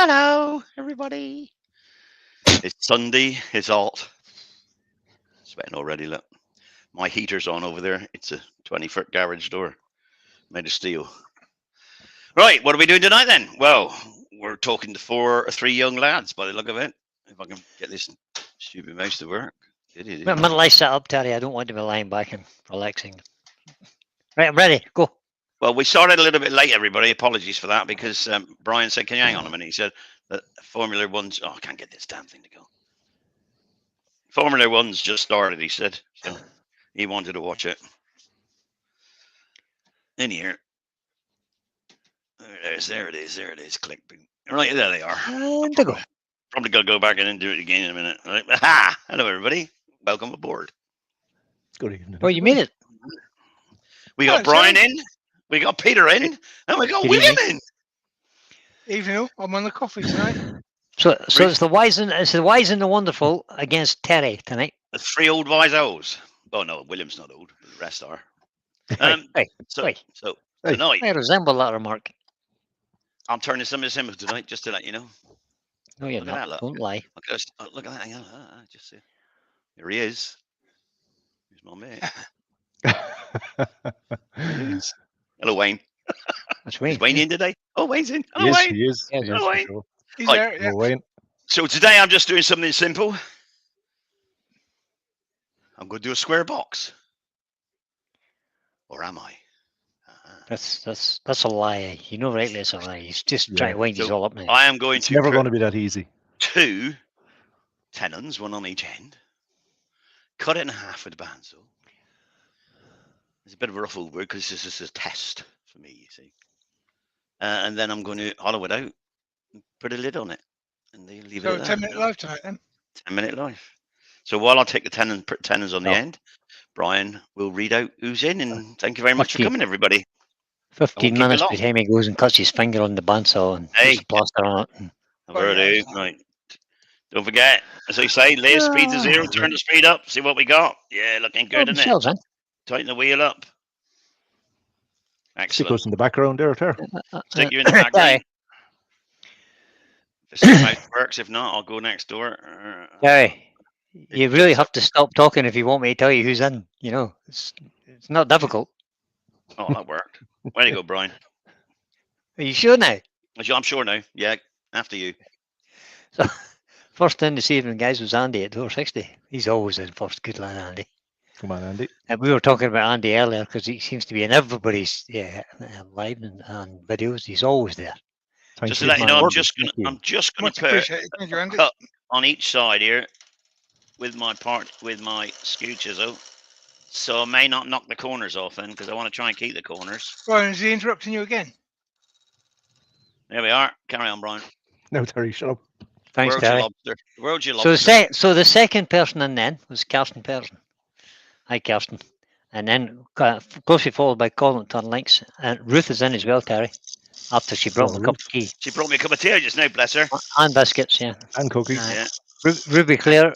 Hello, everybody. It's Sunday. It's hot. Sweating already. Look, my heater's on over there. It's a 20-foot garage door made of steel. Right, what are we doing tonight then? Well, we're talking to three young lads by the look of it. If I can get this stupid mouse to work. I'm going to lay set up, Terry. I don't want to be lying back and relaxing. Right, I'm ready. Go. Well, we started a little bit late, everybody. Apologies for that because Brian said, "Can you hang on a minute?" He said that Formula One's. Oh, I can't get this damn thing to go. Formula One's just started. He said so. He wanted to watch it. In here. There it is. Click. Right, there they are. And to go. Probably going to go back in and do it again in a minute. Right? Ha! Hello, everybody. Welcome aboard. Good evening. Oh, you made it. We got Brian in. We got Peter in. And we got William in. Evening. I'm on the coffee tonight. So it's the wise and the wonderful against Terry tonight. The three old wise owls. Oh no, William's not old, but the rest are. So tonight I resemble that remark. I'm turning some of him tonight, just to let you know. No, you're not. Don't lie. Look at that. Just see. Here he is. Here's my mate. Hello, Wayne. That's Wayne. Is Wayne in today? Oh, Wayne's in. Hello, Wayne. He is. Hello, Wayne. Sure. He's Right. there. Yeah. Wayne. So today I'm just doing something simple. I'm going to do a square box. Or am I? That's a lie. You know rightly it's a lie. He's just trying to wind us all up now. I am going It's to never going to be that easy. 2 tenons, one on each end. Cut it in half with the bandsaw. It's a bit of a rough old word because this is a test for me, you see. And then I'm going to hollow it out and put a lid on it. And they leave So it at 10-minute live tonight then. 10-minute life. So while I take the tenons on the end, Brian will read out who's in. And thank you very much for coming, everybody. 15 minutes by the time he goes and cuts his finger on the bandsaw and puts a plaster on it. I've already, right. Don't forget, as I say, lay speed to 0, turn the speed up, see what we got. Yeah, looking good, isn't it? Then. Tighten the wheel up. Stick Excellent. us in the background there, Ter. Stick you in the background. If the mouth works, if not, I'll go next door. Gary, you really have to stop talking if you want me to tell you who's in. You know, it's not difficult. Oh, that worked. Way to go, Brian. Are you sure now? I'm sure now. Yeah, after you. So, first in this evening, guys, was Andy at door 60. He's always in first. Good lad, Andy. Come on, Andy. And we were talking about Andy earlier because he seems to be in everybody's live and videos. He's always there. Just to let you know, I'm just gonna put Andy. cut on each side here with my skew chisel. So I may not knock the corners off then because I want to try and keep the corners. Brian, is he interrupting you again? There we are. Carry on, Brian. No, Terry, shut up. Thanks, Terry. World's your lobster. So the second person in then was Kirsten Persson. Hi, Kirsten. And then closely followed by Colin Links. And Ruth is in as well, Terry, after she brought me a cup of tea. She brought me a cup of tea just now, bless her. And biscuits, yeah. And cookies. Yeah. Ruby Clare,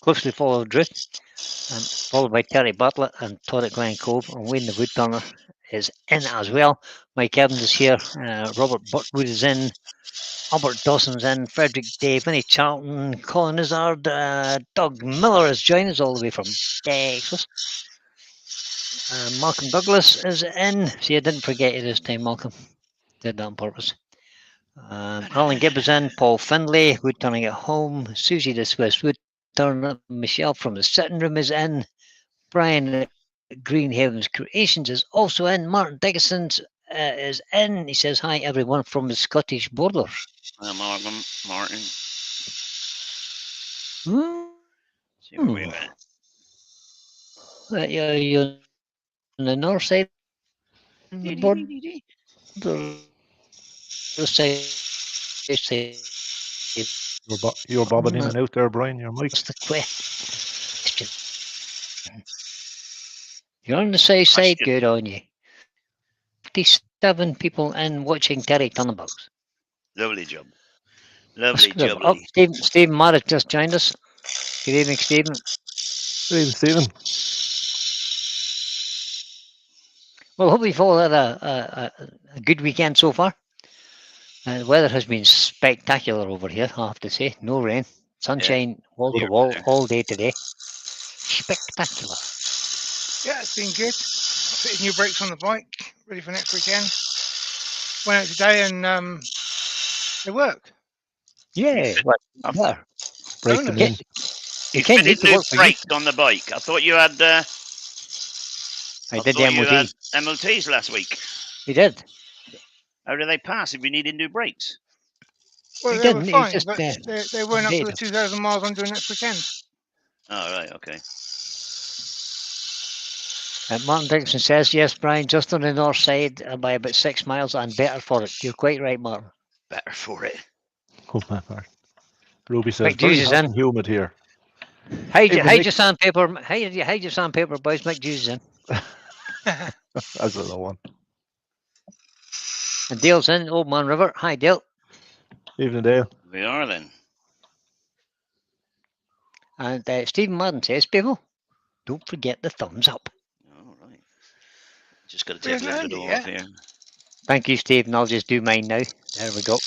closely followed Ruth, and followed by Terry Bartlett and Todd at Glen Cove, and Wayne the Woodturner is in as well. Mike Evans is here, Robert Butwood is in, Albert Dawson's in, Frederick Day, Vinnie Charlton, Colin Izzard, Doug Miller is joining us all the way from Texas. Malcolm Douglas is in. See, I didn't forget you this time, Malcolm. Did that on purpose. Alan Gibb is in, Paul Findlay, Woodturning at home, Susie the Swiss Woodturner, Michelle from the sitting room is in, Brian at Green Heavens Creations is also in, Martin Dickinson is in. He says hi everyone from the Scottish border. Martin. See where we went. You're on the north side of the border. You're bobbing in and out there, Brian. Your mic. What's the question? You're on the south side. Good on you. 57 people in watching Terry Turnabouts. Lovely job. Lovely job. Oh, Stephen Marriott just joined us. Good evening, Stephen. Good evening, Stephen. Well, hope you've all had a good weekend so far. The weather has been spectacular over here, I have to say. No rain, sunshine wall to wall all day today. Spectacular. Yeah, it's been good. Fitting new brakes on the bike, ready for next weekend. Went out today and they work. Yeah, well, better. Break them in. You You can't need fitted to new work for you. brakes on the bike. I thought you had. I did the thought you had MOT. MOTs last week. He did. How did they pass if you needed new brakes? Well, He they were didn't. He was fine, just but they weren't up to the updated. 2,000 miles I'm doing next weekend. Oh, right, okay. Martin Dixon says, yes, Brian, just on the north side by about 6 miles and better for it. You're quite right, Martin. Better for it. Oh, my God. Ruby says, Mick very Hughes is hot in. and humid here. Hide Hey, your Mick. sandpaper. Hide your sandpaper, boys. Mick Hughes is in. That's another one. And Dale's in. Old Man River. Hi, Dale. Evening, Dale. We are then. And Stephen Madden says, people, don't forget the thumbs up. All right. Just got to We take a haven't little earned bit it off here. Thank you, Stephen. I'll just do mine now. There we go.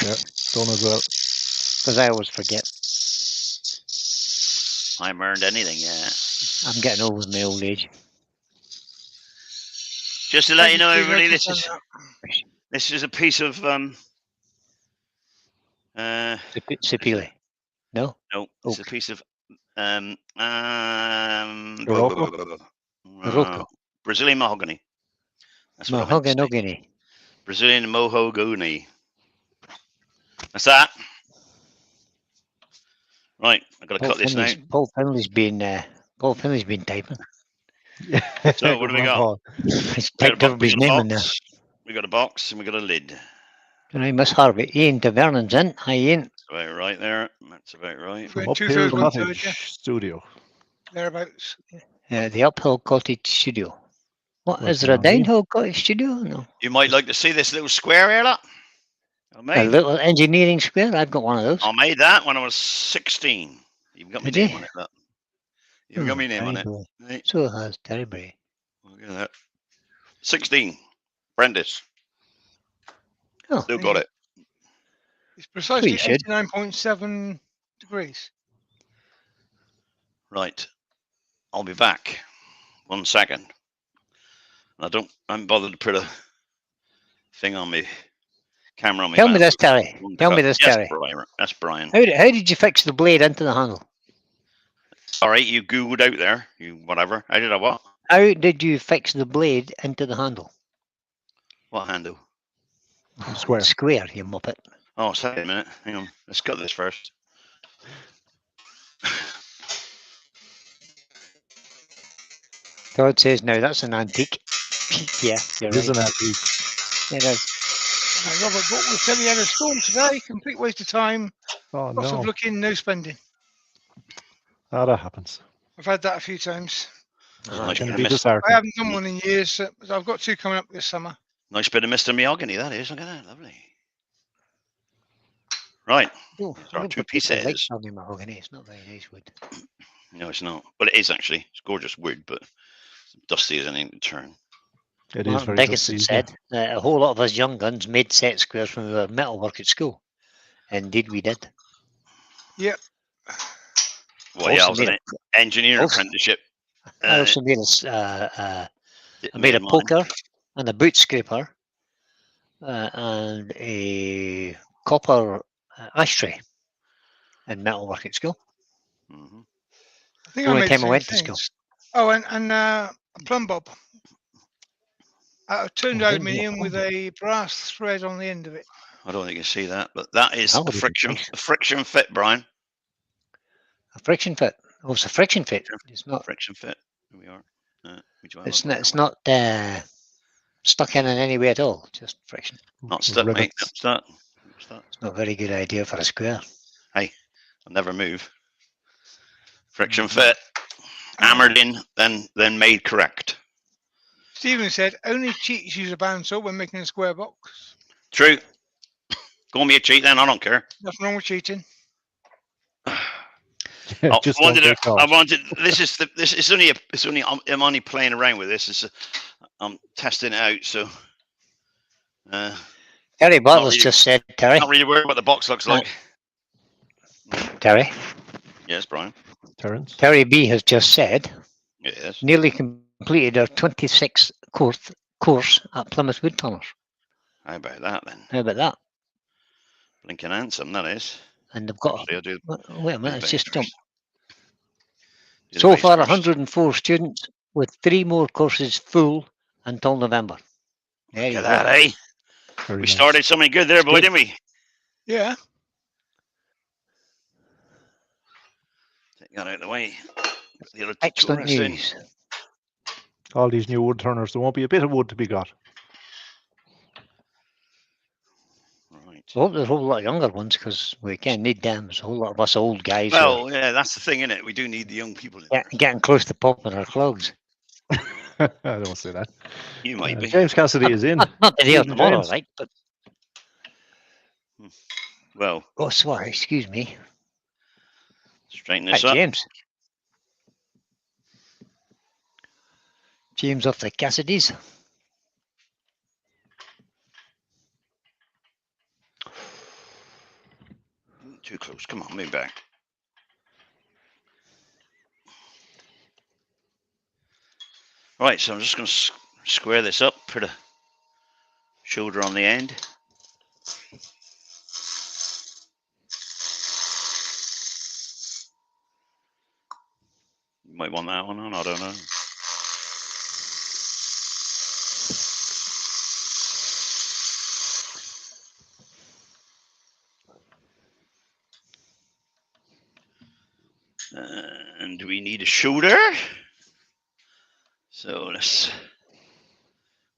Yeah, done as well. Because I always forget. I haven't earned anything yet. I'm getting old with my old age. Just to let you know, Steve, everybody, I've this just is done this is a piece of Sapele. No? no, it's a Oak. piece of Roto. Brazilian mahogany. That's what I meant to say. Mahogany. Brazilian mahogany. That's that. Right, I've got to cut this now. Paul Finley's been typing. Yeah. So what do we got? He's We typed everybody's name in there. We got a box and we got a lid. Good night, Miss Harvey. Ian Tavernan's in. Hi, Ian. That's about right there. That's about right. From We're Uphill 2/3, 1/3, Cottage yeah. Studio. thereabouts. The Uphill Cottage Studio. What, Must is be there a on me. Downhill Cottage Studio? No. You might like to see this little square here, look. I A made. little engineering square? I've got one of those. I made that when I was 16. You've got my Did you? name on it, look. You've got my name on it. Terrible. Right. So has Terry. Look at that. 16. Prentice. Oh, Still got it. It's precisely you should. 89.7 degrees. Right. I'll be back. 1 second. I haven't bothered to put a thing on me. Camera on me. Tell me this, Terry. Tell me this, yes, Terry. Brian. That's Brian. How did you fix the blade into the handle? All right, you Googled out there. You whatever. How did I what? How did you fix the blade into the handle? What handle? Square. Square, you muppet. Oh, sorry a minute. Hang on. Let's cut this first. Todd says, no, that's an antique. Yeah, you're It is right. an antique. It is. Robert Butler said we had a storm today. Complete waste of time. Oh, Lots no. of looking, no spending. Ah, that happens. I've had that a few times. Nice Can bit be of Mr. I disheartening. haven't done one in years. So I've got two coming up this summer. Nice bit of Mr. Mahogany, that is. Look at that. Lovely. Right. Oh, There are two pieces. On the mahogany. It's not very nice wood. No, it's not. But it is actually. It's gorgeous wood, but dusty as anything to turn. It is Martin very Dickinson dusty. said a whole lot of us young guns made set squares when we were metalwork at school. Indeed, we did. Yep. Well, yeah, I was Also an engineering also- apprenticeship. I also made I made a poker and a boot scraper and a copper ashtray in metalwork at school. Mm-hmm. I think The only I made time I the went same to things. Oh, and a plumb bob. Out of turned Oh, didn't you? aluminium with a brass thread on the end of it. I don't think you can see that, but that is That a would be friction, nice. a friction fit, Brian. A friction fit. Oh, it's a friction fit. It's not. Friction fit. Here we are. It's not stuck in any way at all. Just friction. Not stuck, mate. Rivets. Not stuck. It's not a very good idea for a square. I'll never move. Friction fit. Hammered in, then made correct. Stephen said only cheats use a bandsaw when making a square box. True. Call me a cheat then, I don't care. Nothing wrong with cheating. Just don't get caught. I wanted. This is only. I'm only playing around with this. I'm testing it out. So. Terry Butler's really. just said, Terry. Not really worried what the box looks like. Terry. Yes, Brian. Terence. Terry B has just said, Yes. nearly completed our 26th course at Plymouth Woodtunners. How about that then? How about that? Blinking handsome, that is. And they've got. Actually, I'll do Wait a minute, it's just jumped. the So base far, first. 104 students with 3 more courses full until November. There you Look go. at that, eh? Very We nice. started something good there, It's boy, good. didn't we? Yeah. Take that out of the way. The other Excellent tourists in. news. All these new wood turners, there won't be a bit of wood to be got. Right. I hope there's a whole lot of younger ones because we can't need them. There's a whole lot of us old guys who Well, yeah, that's the thing, innit? We do need the young people in are there. getting close to popping our clogs. I don't say that. You might be. James Cassidy is in. Not today or Evening, tomorrow, James. right? But Well, oh, sorry, excuse me. straighten Hi, this up. James. James off the Cassidys. Too close. Come on, move back. Right, so I'm just going to square this up, put a shoulder on the end. You might want that one on, I don't know. And we need a shoulder. So let's,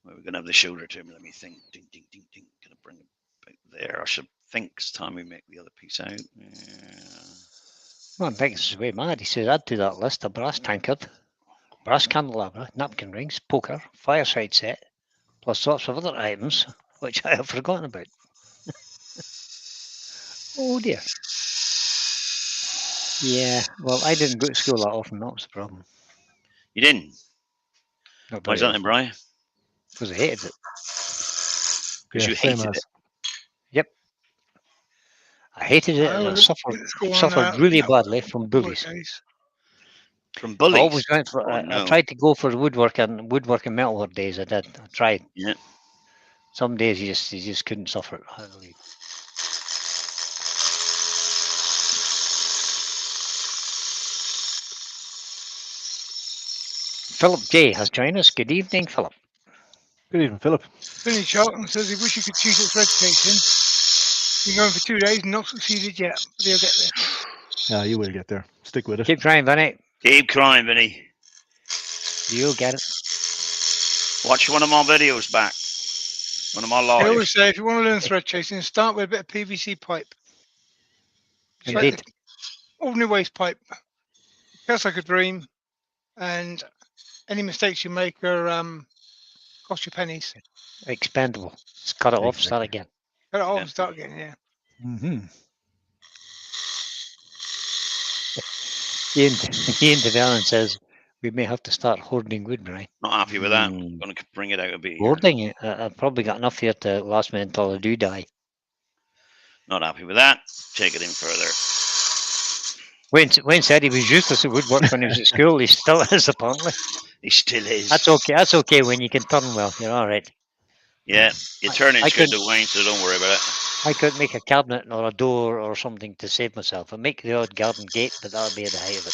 where are we going to have the shoulder to? Let me think. Ding, ding, ding, ding. Going to bring it back there. I should think it's time we make the other piece out. Well, Vegas is way mad. He says, add to that list a brass tankard, brass candelabra, napkin rings, poker, fireside set, plus lots of other items which I have forgotten about. Oh dear. Yeah, well, I didn't go to school that often. That was the problem. You didn't? Not Why's very that then, Brian? because I hated it. Because you same hated as. it. Yep. I hated it I and I was suffered, at school on, suffered really network badly from bullies. days. From I bullies? always went for. Oh, I no. tried to go for woodworking metalwork days. I did. I tried. Yeah. Some days you just couldn't suffer it. I believe. Philip J has joined us. Good evening, Philip. Good evening, Philip. Billy Charlton says he wish he could cheat at thread chasing. Been going for 2 days and not succeeded yet, but he'll get there. Yeah, you will get there. Stick with it. Keep trying, Vinny. Keep crying, Vinny. You'll get it. Watch one of my videos back. One of my I lives. always say if you want to learn thread chasing, start with a bit of PVC pipe. It's like Indeed. the ordinary waste pipe. Feels like a dream, and any mistakes you make are cost you pennies. Expendable. Just cut it off, start Exactly. again. Cut it off Yeah. and start again, yeah. Mm-hmm. Ian Develin says we may have to start hoarding wood, Brian. Not happy with that. Hmm. I'm going to bring it out a bit here. Hoarding it? I've probably got enough here to last me until I do die. Not happy with that. Take it in further. Wayne said he was useless at woodwork when he was at school. He still is, apparently. He still is. That's okay. That's okay when you can turn well. You're all right. Yeah, you turn I it's good could- to Wayne, so don't worry about it. I could make a cabinet or a door or something to save myself. I make the odd garden gate, but that'll be at the height of it.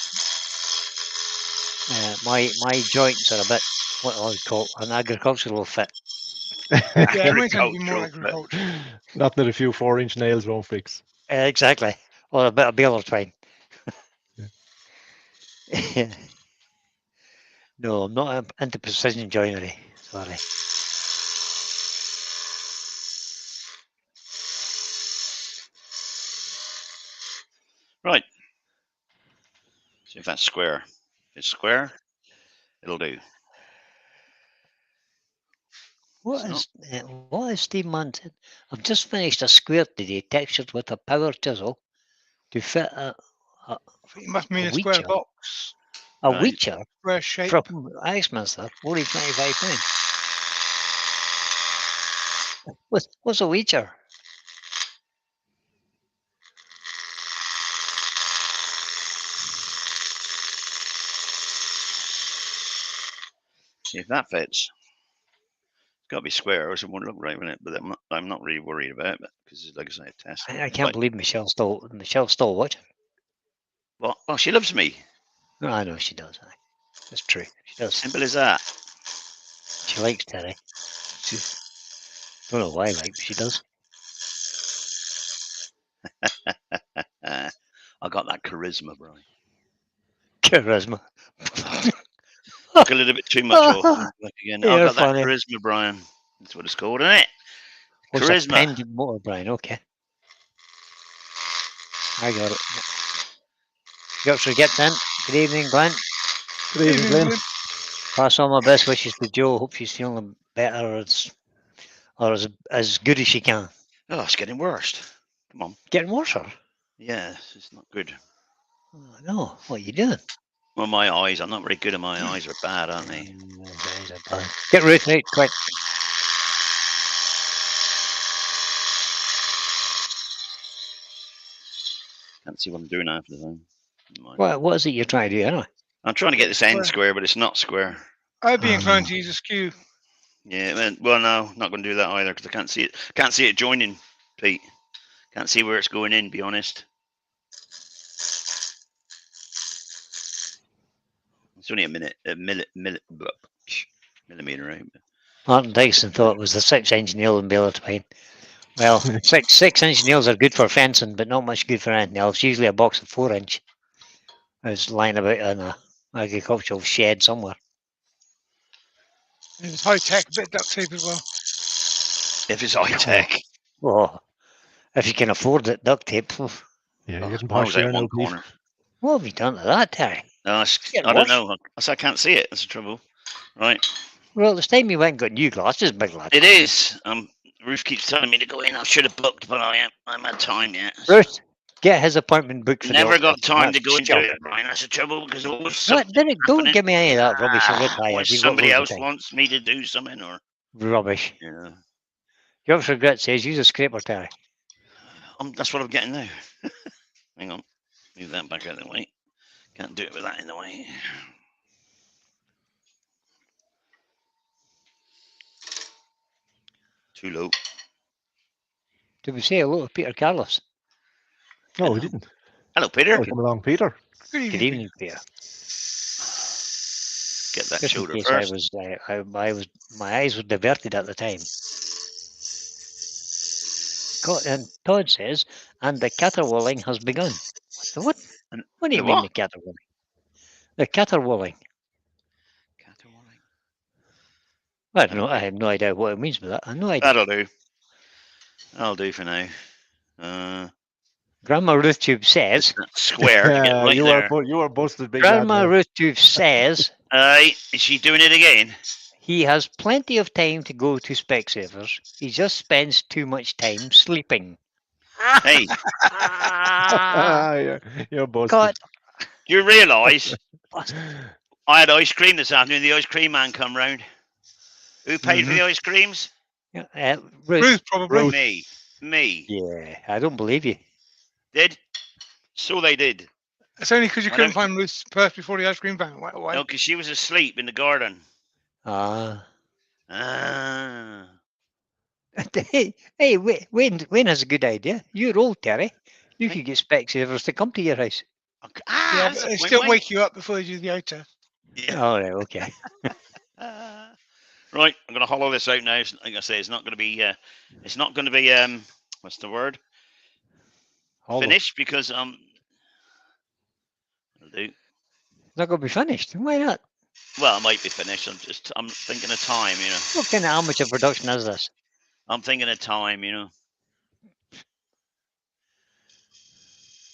My joints are a bit what I would call an agricultural fit. Yeah, mine's going to be more Agricultural, but- agriculture. Not that a few 4-inch nails won't fix. Exactly. Or a bit of baler twine. No, I'm not into precision joinery. Sorry. Right. See if that's square. If it's square, it'll do. What is Steve Mann said? I've just finished a square today, textured with a power chisel to fit a You must mean A a square Ouija. box, Right. Ouija square shape. from Axminster, only £25. What's a Witcher? See if that fits. It's got to be square, or else it won't look right in it. But I'm not really worried about it because, like I say, a test. I can't believe Michelle's still watching. Well, oh, she loves me. No, I know she does. That's true. She does. Simple as that. She likes Terry. She, don't know why, like, but she does. I got that charisma, Brian. Charisma. Took a little bit too much off. Back again. I You're got funny. that charisma, Brian. That's what it's called, isn't it? What's a Charisma. pendant motor, Brian? Okay. I got it. Yep, so get then. Good evening, Glenn. Good evening, Glenn. Pass on my best wishes to Jo. Hope she's feeling better or as good as she can. Oh, it's getting worse. Come on. Getting worse, or? Yeah, it's not good. Oh, no. What are you doing? Well, my eyes, I'm not very good at my eyes. Are bad, aren't they? Get Ruth right quick. Can't see what I'm doing half the time. What is it you're trying to do anyway? I'm trying to get this end square, but it's not square. I'd be inclined to use a skew. Yeah, well, no, not going to do that either because I can't see it. Can't see it joining, Pete. Can't see where it's going in. Be honest. It's only a millimeter, right? Martin Dyson thought it was the 6-inch nail in Baylor twine. Well, 6-inch nails are good for fencing, but not much good for anything else. Usually a box of 4-inch is lying about in a agricultural shed somewhere. It's high tech, bit duct tape as well. If it's high tech. Oh, if you can afford it, duct tape. Yeah, Oh, you're getting miles posh out there now, one Pete. corner. What have you done to that, Terry? No, I Getting don't worse. know. I can't see it. That's the trouble. Right. Well, this time you went and got new glasses, big lad. It is. Ruth keeps telling me to go in. I should have booked, but I haven't had time yet. Ruth, get his appointment booked for Never the got time to That's go into shocking. it, Brian. That's the trouble because always No, don't give me any of that rubbish. I'm or tired. You've got somebody loads of else time. wants me to do something, or Rubbish. yeah. Your regret says use a scraper, Terry. That's what I'm getting now. Hang on, move that back out of the way. Can't do it with that in the way. Too low. Did we say hello to Peter Carlos? No, we didn't. Hello, Peter. Welcome along, Peter. Good evening, Peter. Get that Just in shoulder case first. my eyes were diverted at the time. And Todd says, and the caterwauling has begun. What? And What do you the mean what? the caterwauling? The caterwauling. Caterwauling. I don't know. I have no idea what it means by that. I have no idea. That'll do. That'll do for now. Grandma RuthTube says. That's square to get right you there. were busted, big Grandma lad. RuthTube says Is she doing it again? he has plenty of time to go to Specsavers. He just spends too much time sleeping. Hey, Yeah, you're busted. God. do you realise I had ice cream this afternoon? The ice cream man come round. Who paid for the ice creams? Yeah, Ruth. Ruth, probably. Me. Me. Yeah, I don't believe you. Did? So they did. It's only because you I couldn't don't- find Ruth's purse before the ice cream van went away. No, because she was asleep in the garden. Ah. Ah. Hey, Wayne has a good idea. You're old, Terry. You could get Specsavers to come to your house. Okay. Yeah, That's but a they point, still mate. wake you up before they do the eye test. Yeah. All right, okay. Right, I'm going to hollow this out now. Like I say, it's not going to be. It's not going to be. What's the word? Finished because I'll do. Not going to be finished. Why not? Well, it might be finished. I'm thinking of time. What kind of amateur production is this? I'm thinking of time.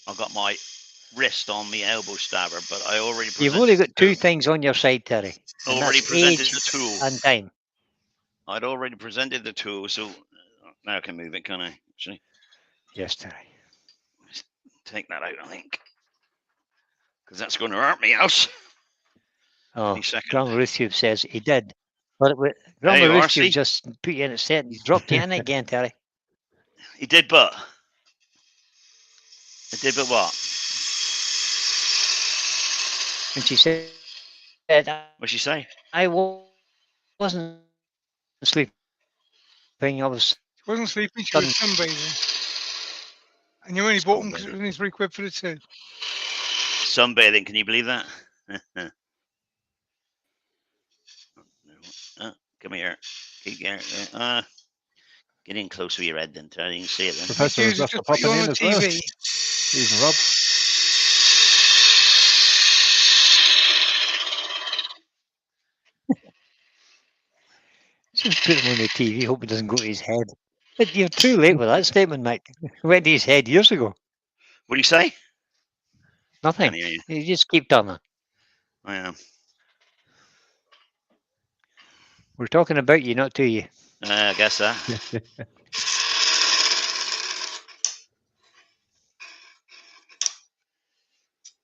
I've got my wrist on the elbow stabber, but I already. You've only got two things on your side, Terry. and Already that's presented age the tool. and time. I'd already presented the tool, so now I can move it, can I? Actually, Yes, Terry. take that out, I think, because that's going to hurt me else. Oh, Any second. Grandma RuthTube says he did. But Grandma you are, Rooster see? just put you in a set. He's dropped you in again, Terry. He did, but. He did, but what? And she said, What'd she say? I wasn't sleeping. I was She wasn't sleeping, she was sunbathing. And you only bought them because it was only £3 for the two. Sunbathing, can you believe that? Come here. Keep going. Get in close with your head then, Terry. You can see it then. Professor is Just after put you popping on in the as well. TV. Even Rob. just put him on the TV, hope it doesn't go to his head. But you're too late with that statement, Mike. It went to his head years ago. What do you say? Nothing. Can't hear you. You just keep turning. I am. We're talking about you, not to you. I guess that.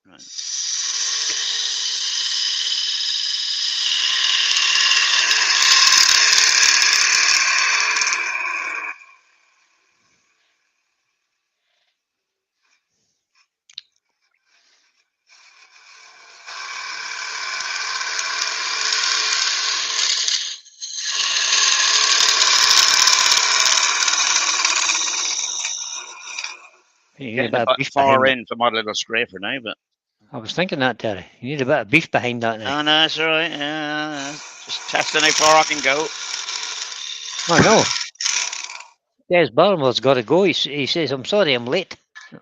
Right. You need a Getting bit a of bit beef far behind it. in for my little scraper now, but. I was thinking that, Terry. You need a bit of beef behind that now. Oh, no, that's all right. Just testing how far I can go. Oh, no. Des Barnwell's got to go. He says, I'm sorry, I'm late.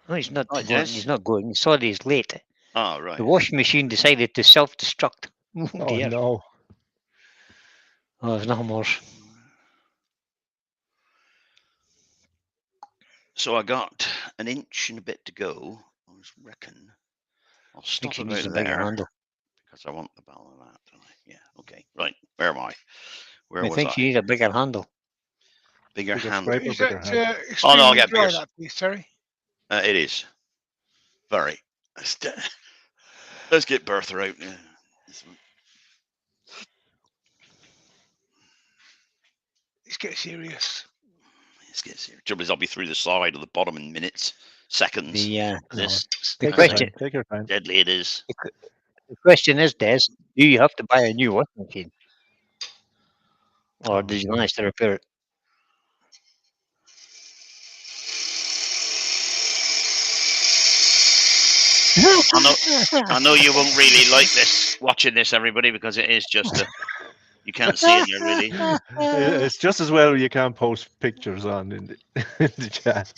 No, he's not Oh, going. Des? He's not going. He's sorry he's late. Oh, right. The washing machine decided to self-destruct. Oh, Oh dear. no. Oh, there's nothing worse. So I got an inch and a bit to go. I was reckon I'll I think stop she about needs a bigger there handle. because I want the ball of that. Don't I? Yeah. Okay. Right. Where am I? Where I was think I? you need a bigger handle. Bigger Bigger handle. scraper. Is bigger that hand. Oh, no, I'll extremely get dry, bigger. that piece, Terry? It is. Very. Let's get Bertha out now. This one. Let's get serious. Let's get serious. Trouble is, I'll be through the side or the bottom in minutes, seconds. The This the Take your question time. Take your time. deadly it is. the question is, Des, do you have to buy a new washing machine, or Oh, did you no. manage to repair it? I know you won't really like this, watching this, everybody, because it is just a. You can't see it there really. It's just as well you can't post pictures on in the chat.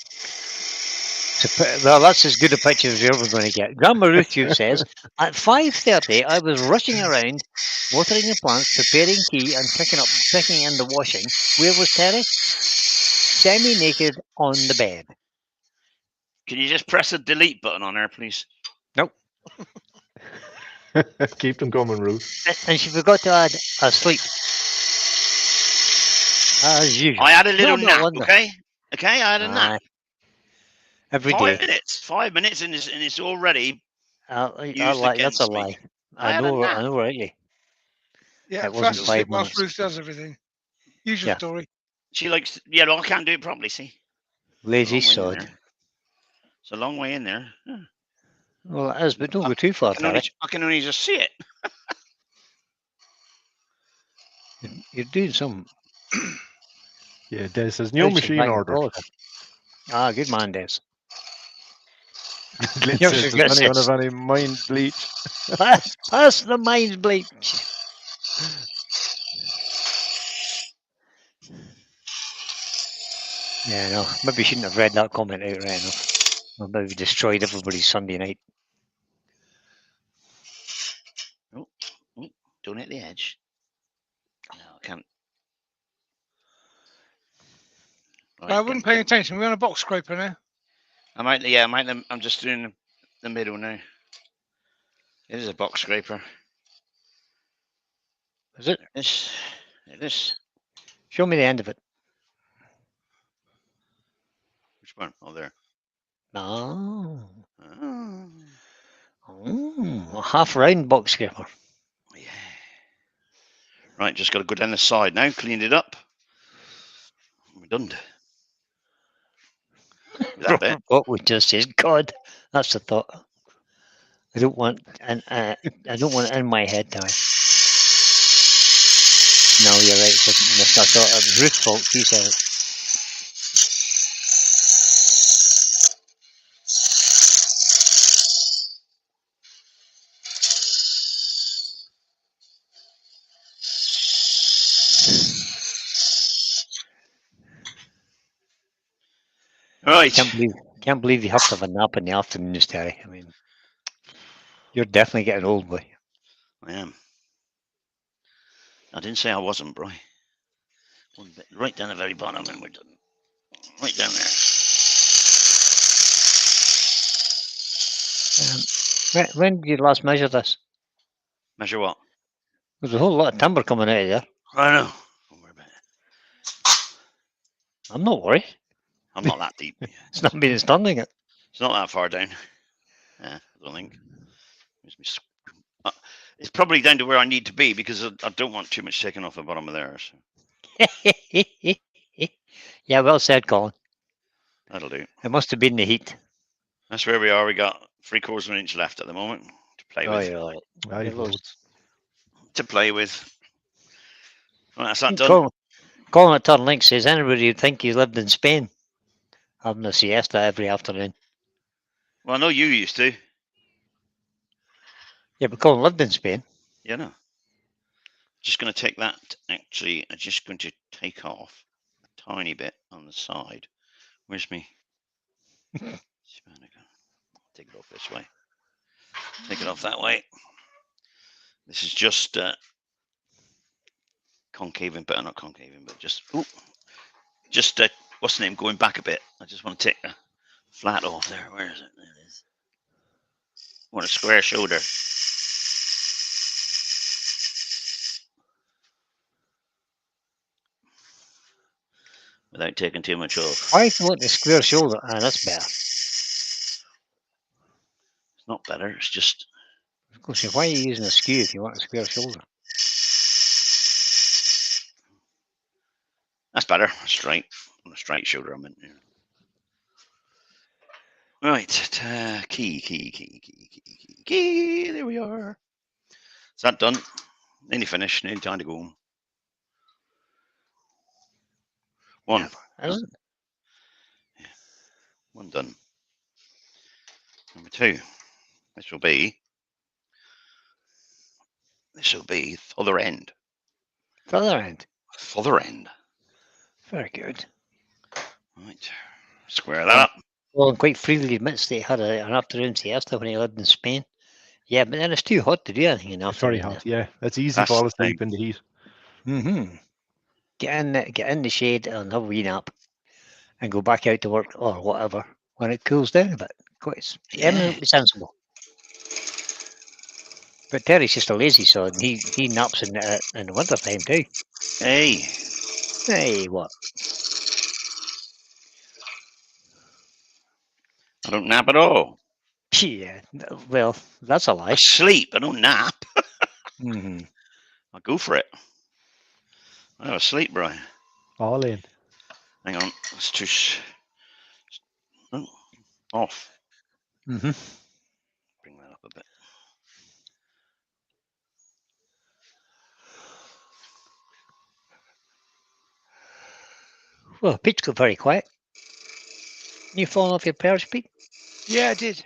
Well, that's as good a picture as you're ever going to get. Grandma Ruth says, at 5:30, I was rushing around, watering the plants, preparing tea, and picking in the washing. Where was Terry? Semi-naked on the bed. Can you just press the delete button on there, please? Nope. Keep them coming, Ruth. And she forgot to add asleep. As usual. I had a little No nap, wonder. okay? Okay, I had a nap. Every 5 day. minutes. 5 minutes, and it's already used That's a against me. lie. I I had a know, nap. I know, rightly. Yeah, It wasn't fast 5 asleep whilst minutes. Ruth does everything. Usual Yeah. story. She likes. Yeah, well, I can't do it properly. See, Lazy It's a long way in sod. there. It's a long way in there. Yeah. Well, it is, but don't go too far, Terry. I can only just see it. You're doing some. Yeah, Des says new machine ordered. Ah, good man, Des. Glenn You're says, so does good. anyone have any mind bleach? Pass the mind bleach. Yeah, no. Maybe you shouldn't have read that comment out right enough. Or maybe destroyed everybody's Sunday night. Don't hit the edge. No, I can't. Right, I wasn't paying attention. We're on a box scraper now. I'm just doing the middle now. It is a box scraper. Is it? It is. Show me the end of it. Which one? Oh, there. Oh. Oh. Oh, a half round box scraper. Yeah. Right, just got to go down the side now. Cleaned it up. We're done. With that bit. What we just said, God, that's the thought. I don't want, and I don't want it in my head, Terry. No, you're right. I thought it was Ruth's fault. She said it. Right. Can't believe you have to have a nap in the afternoons, Terry. I mean, you're definitely getting old, boy. I am. I didn't say I wasn't, Bri. One bit, right down the very bottom, and we're done. Right down there. When did you last measure this? Measure what? There's a whole lot of timber coming out of there. I know. Don't worry about it. I'm not worried. I'm not that deep. It's not been stunning it. It's not that far down. I don't think. It's probably down to where I need to be because I don't want too much taken off the bottom of there. So. Yeah, well said, Colin. That'll do. It must have been the heat. That's where we are. We got 3/4 of an inch left at the moment to play with. You're right. Aye, loads. To play with. Right, that's that done. Colin at Turn Link says anybody would think you lived in Spain, having a siesta every afternoon. Well, I know you used to. Yeah, but Colin lived in Spain. Yeah, no. Just going to take that. Actually, I'm just going to take off a tiny bit on the side. Where's me? Take it off this way. Take it off that way. This is just concaving, but not concaving, but just what's the name? Going back a bit. I just want to take the flat off there. Where is it? There it is. I want a square shoulder. Without taking too much off. Why do you want the square shoulder? Ah, that's better. It's not better. It's just. Of course, why are you using a skew if you want a square shoulder? That's better. Straight. On a straight shoulder, I meant. Yeah. Right. Key. There we are. Is that done? Nearly finished. Nearly time to go home. One. Isn't it? Yeah. One done. Number 2. This will be the other end. Further end. Other end. Very good. Right. Square that up. Well, quite freely admits that he had an afternoon siesta when he lived in Spain. Yeah, but then it's too hot to do anything in the It's very afternoon. hot. Yeah, it's easy to That's fall the asleep thing. in the heat. Mm-hmm. Get in the shade and have a wee nap, and go back out to work or whatever when it cools down a bit. Quite eminently sensible. But Terry's just a lazy sod. He naps in the winter time too. Hey. Hey, what? I don't nap at all. Yeah. Well, that's a lie. I sleep. I don't nap. Mm-hmm. I go for it. I have a sleep, Brian. All in. Hang on. Let's just off. Mm-hmm. Bring that up a bit. Well, Pete's got very quiet. You falling off your perch, Pete? Yeah, I did.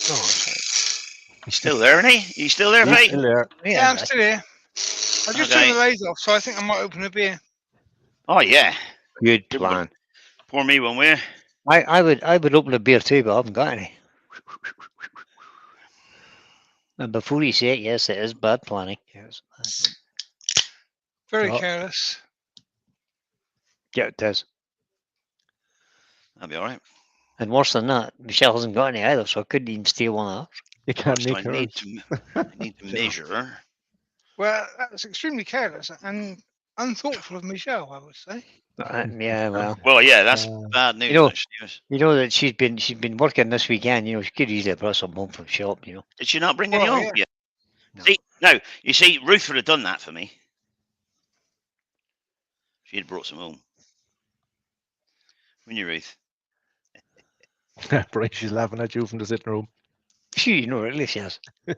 Oh, okay. He's still there, isn't he? You still there, He's Pete? still there. Yeah, I'm still here. I just Okay. took the lays off, so I think I might open a beer. Oh yeah. Good Good one. plan. Pour me one way. I would open a beer too, but I haven't got any. And before you say it, yes, it is bad planning. Yes. Very Oh. careless. Yeah, it does. That'll be all right. And worse than that, Michelle hasn't got any either, so I couldn't even steal one of hers. You can't So make I need hers. to measure. Well, that's extremely careless and unthoughtful of Michelle, I would say. Yeah, well, Well, yeah, that's Uh, bad news. you know- actually, yes. you know that she's been working this weekend. You know, she could easily have brought some home from shop. You know. Did she not bring any Well, home yeah. yet? No. See, no. You see, Ruth would have done that for me. She had brought some home. When you, Ruth? Brian, she's laughing at you from the sitting room. You know, really, she has. Right,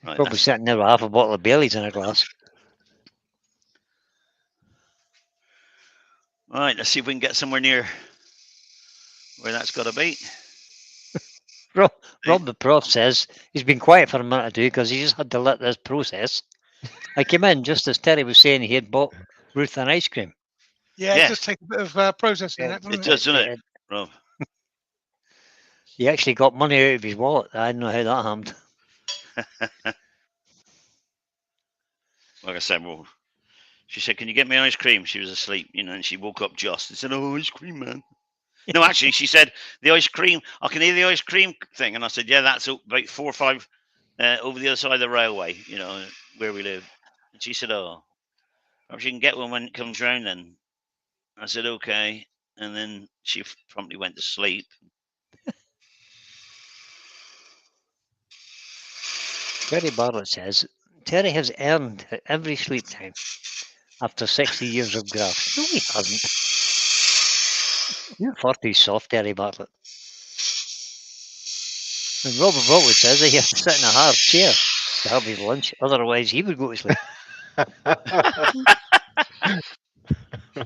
Probably that's- sitting there with half a bottle of Baileys in her glass. right, let's see if we can get somewhere near where that's got to be. Rob the prof says he's been quiet for a minute or two because he just had to let this process. I came in just as Terry was saying he had bought Ruth an ice cream. Yeah, Yeah. it does take a bit of processing, Yeah, that, doesn't It it? does, doesn't it, Rob? He actually got money out of his wallet. I don't know how that happened. Like I said, well, she said, "Can you get me ice cream?" She was asleep, you know, and she woke up just and said, "Oh, ice cream, man." No, actually, she said, "The ice cream. I can hear the ice cream thing," and I said, "Yeah, that's about 4 or 5 over the other side of the railway, you know, where we live." And she said, "Oh, perhaps you can get one when it comes round." Then I said, "Okay," and then she promptly went to sleep. Terry Bartlett says Terry has earned every sleep time after 60 years of graft. No, he hasn't. You're 40 soft, Terry Bartlett. And Robert Broadwood says that he has to sit in a hard chair to have his lunch, otherwise he would go to sleep.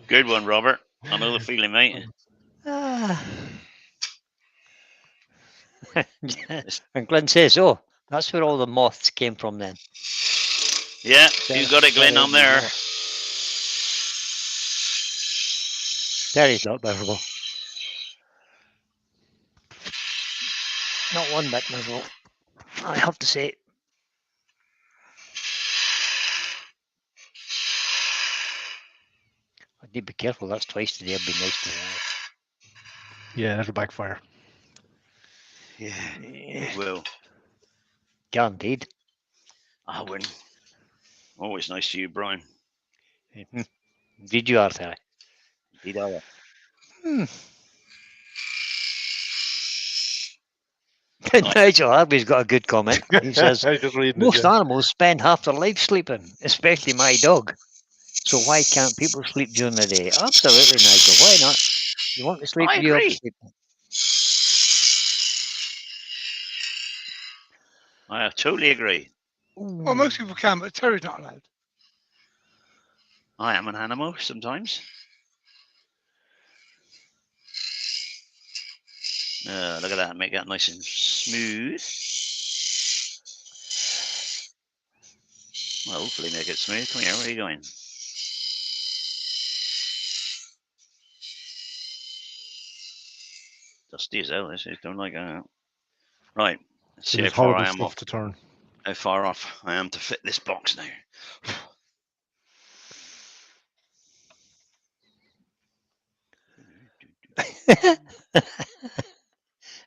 Good one, Robert. I know the feeling, mate. Ah. And Glenn says, "Oh, that's where all the moths came from then." Yeah, you got it, Glenn. I'm there. Terry's not miserable. Not one bit miserable, I have to say. I need to be careful. That's twice today. I've been nice to her. Yeah, that'll backfire. Yeah, it will. Guaranteed. I win. Always nice to you, Brian. Did you are, Terry? Indeed, I will. Nigel Harvey's got a good comment. He says, I just reading it, most yeah. animals spend half their life sleeping, especially my dog. So why can't people sleep during the day? Absolutely, Nigel. Why not? You want to sleep, I you have to agree. sleep. I totally agree. Well, most people can, but Terry's not allowed. I am an animal sometimes. Look at that. Make that nice and smooth. Well, hopefully make it smooth. Come here. Where are you going? Dusty as hell. This is don't like that. Right. Let's So see how there's far horrible I am stuff off. to turn. How far off I am to fit this box now.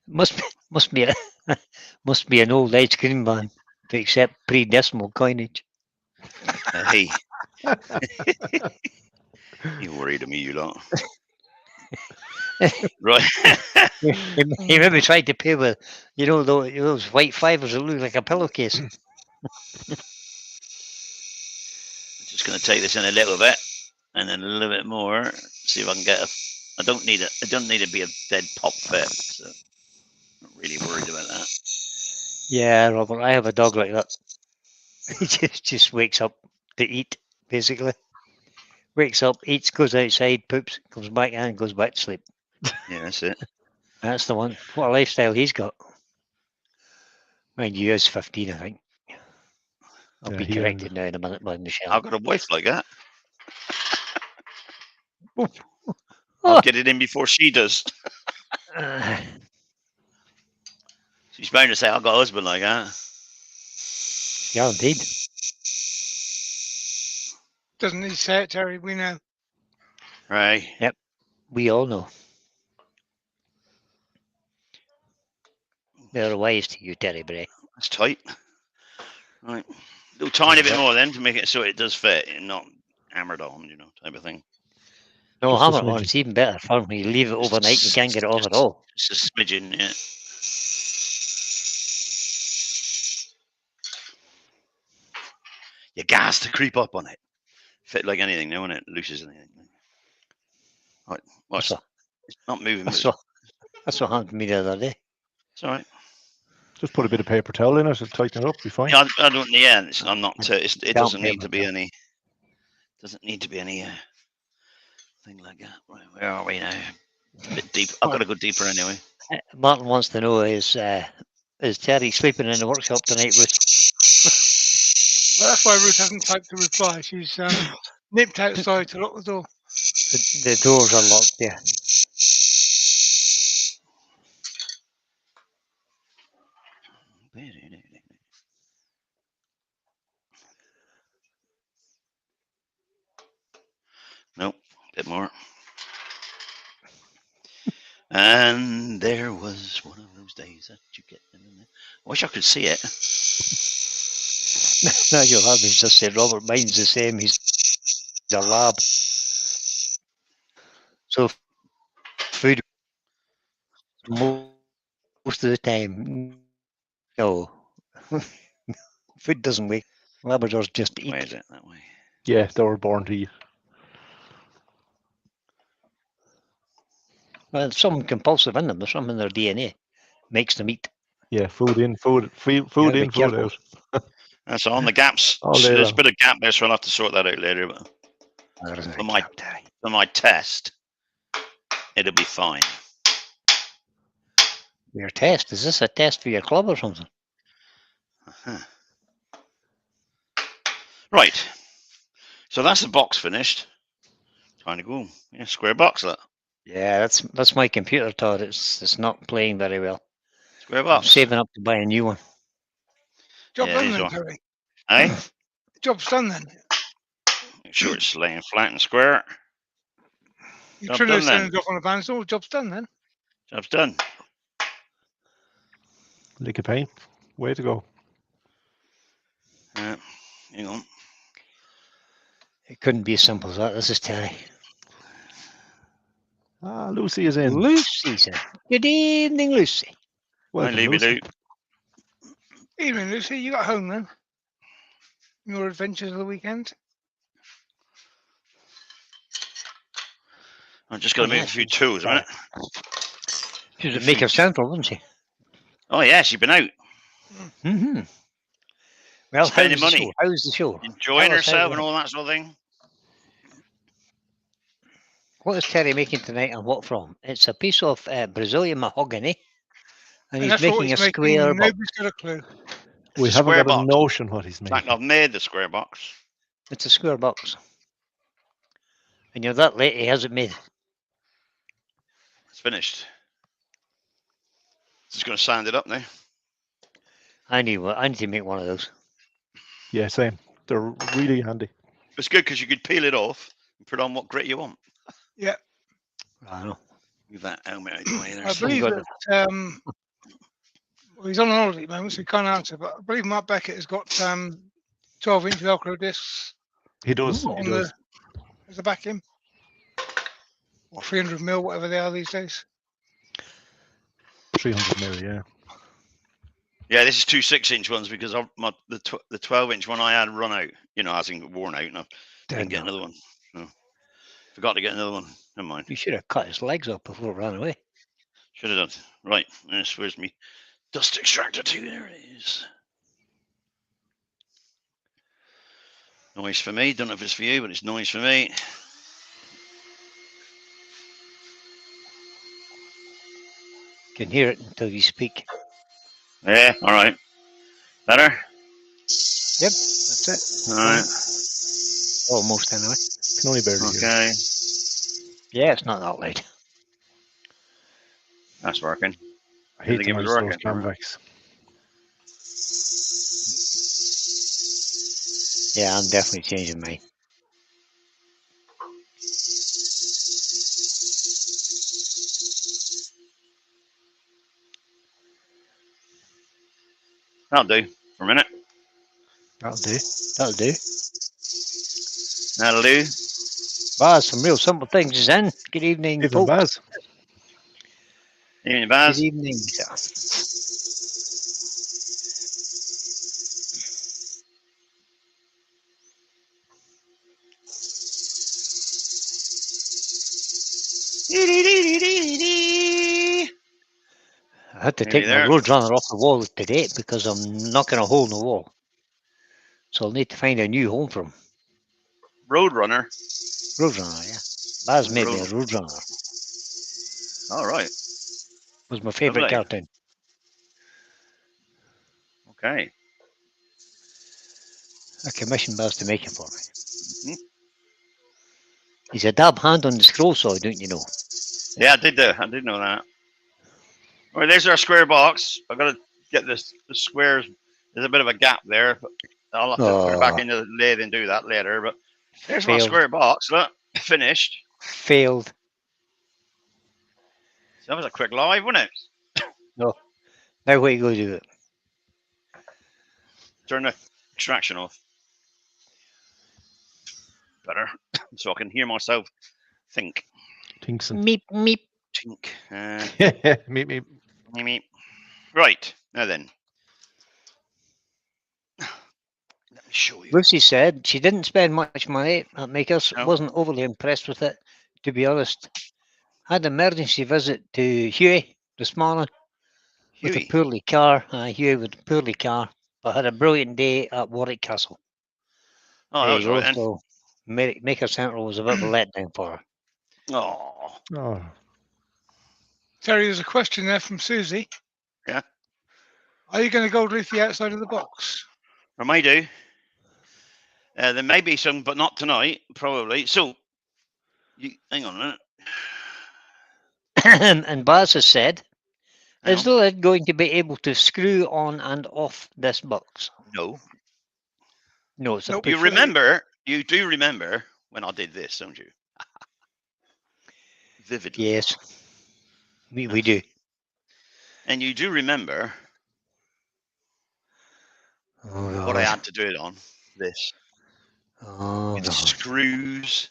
must be must be an old ice cream man to accept pre-decimal coinage. Hey. You worried of me, you lot. Right. He maybe tried to pay with, those white fivers that look like a pillowcase. Just going to take this in a little bit, and then a little bit more. See if I can get a. I don't need to be a dead pop fit. So I'm not really worried about that. Yeah, Robert, I have a dog like that. He just wakes up to eat, basically. Wakes up, eats, goes outside, poops, comes back in, and goes back to sleep. Yeah, that's it. That's the one. What a lifestyle he's got. Mind you, he's 15, I think. I'll Yeah, be he corrected now in a minute by Michelle. I've got a wife like that. Oh. I'll get it in before she does. She's bound to say, "I've got a husband like that." Guaranteed. Doesn't he say it, Terry? We know. Right. We all know. There are ways to you, Terry Bray. That's tight. Right. Do a tiny bit more then to make it so it does fit and not hammered on, type of thing. No, Just a hammer it on. smidgen. It's even better fun when you leave it Just overnight and you can't get it off at all. Just a smidgen, yeah. You gas to creep up on it. fit like anything, no, and it looses anything. Right, well, That's what, it's not moving. that's But what happened to me the other day. it's all right. Just put a bit of paper towel in it and tighten it up. Be fine. Yeah, I don't. Yeah, I'm not. It Damp doesn't need paper to be towel. any. Doesn't need to be any thing like that. Right, where are we now? A bit deep. I've got to go deeper anyway. Martin wants to know is Terry sleeping in the workshop tonight, Ruth? Well, that's why Ruth hasn't typed a reply. She's nipped outside to lock the door. The doors are locked, yeah. Nope, a bit more. And there was one of those days that you get. I wish I could see it. Nigel Harvey's just said Robert mine's the same. He's a lab. So food most of the time. No. Food doesn't wake. Labradors just Where eat. is it? That way. Yeah, they were born to eat. Well, there's something compulsive in them. There's something in their DNA makes them eat. Yeah, food in, food Yeah, in, be food careful. out. That's on the gaps. All day There's a long. bit of gap there, so I'll have to sort that out later. But There isn't a For my- gap, Terry. for my test, it'll be fine. Your test, is this a test for your club or something? Uh-huh. Right. So that's the box finished. Time to go. Yeah, square box that. Yeah, that's my computer, Todd. It's not playing very well. Square I'm box. saving up to buy a new one. Job Yeah, done it is then, all. Terry. Hey, Job's done then. make sure it's laying flat and square. You Job trim done those then. cylinders off on the bandsaw. Job's done then. Job's done. Lick of paint. Way to go. Hang on. It couldn't be as simple as that. This is Terry. Ah, Lucy is in. Lucy's in. Good evening, Lucy. I Welcome, leave it Lucy. out. Evening, Lucy. You got home then? Your adventures of the weekend? I'm just going to Oh, move a few nice. tools a minute. She was at Good Maker feet. Central, wasn't she? Oh, yeah, she's been out. Mm-hmm. Well, Spending how's the money. show? How's the show? Enjoying Tell us how herself it and went. all that sort of thing. What is Terry making tonight and what from? It's a piece of Brazilian mahogany. And he's that's what making a he's making. square box. Nobody's got a clue. It's We a haven't square got a box. notion what he's In fact, making. I've made the square box. It's a square box. And you're that late, he hasn't made it. It's finished. Just going to sand it up now. I need to make one of those. Yeah, same. They're really handy. It's good because you could peel it off and put on what grit you want. I know. Move that helmet out of the way there. I so- believe got that well, he's on holiday at the moment, so he can't answer. But I believe Mark Beckett has got 12-inch Velcro discs He does. Ooh. He on does. as a backing, or 300 mil, whatever they are these days. 300 mil, yeah. Yeah, this is two 6-inch ones because the 12-inch one I had run out. You know, hasn't worn out, and I didn't get another one. So forgot to get another one. Never mind. You should have cut his legs off before it ran away. Should have done. Right. Where's me dust extractor too? There it is. Noise for me. Don't know if it's for you, but it's noise for me. You can hear it until you speak. Yeah. All right. Better. Yep, that's All right. it. Almost anyway. Can only barely hear. Okay. Yeah, it's not that loud. That's working. I hate think to it was use those working. Camvax. Yeah, I'm definitely changing mine. That'll do for a minute. That'll do. That'll do. That'll do. Baz, some real simple things is in. Good evening, Even folks. Baz. Evening, Good Baz. evening, sir. I had to Nearly take my there. Roadrunner off the wall today because I'm knocking a hole in the wall. So I'll need to find a new home for him. Roadrunner. Roadrunner, yeah. Baz made me a Road- Roadrunner. All right. Was my favourite Lovely. cartoon. Okay. I commissioned Baz to make it for me. Mhm. He's a dab hand on the scroll saw, don't you know? Yeah, I did know that. All right, there's our square box. I've got to get the squares. There's a bit of a gap there. But I'll have to put it back Oh, into the lathe and do that later. But there's my failed. square box. Look, finished. Failed. So that was a quick live, wasn't it? No. Now what you go do it? Turn the extraction off. Better, so I can hear myself think. Tinkson. Meep, meep. Tink. Meep, meep. Meep. Right, now then. Let me show you. Lucy said she didn't spend much money at Makers, No. wasn't overly impressed with it, to be honest. Had an emergency visit to Huey this morning with a Huey. poorly car. Huey with a poorly car, but had a brilliant day at Warwick Castle. Oh, There that you was go. right then. So Maker Central was a bit of a letdown for her. Oh, Oh, Terry, there's a question there from Susie. Yeah. Are you going to gold leaf the outside of the box? I may do. There may be some, but not tonight, probably. So, hang on a minute. And Baz has said, Hang is on. the lid going to be able to screw on and off this box? No. No, it's a Nope. push. You do remember when I did this, don't you? Vividly. Yes, we do. And you do remember Oh, what I God. had to do it on. This. Oh, With God. screws,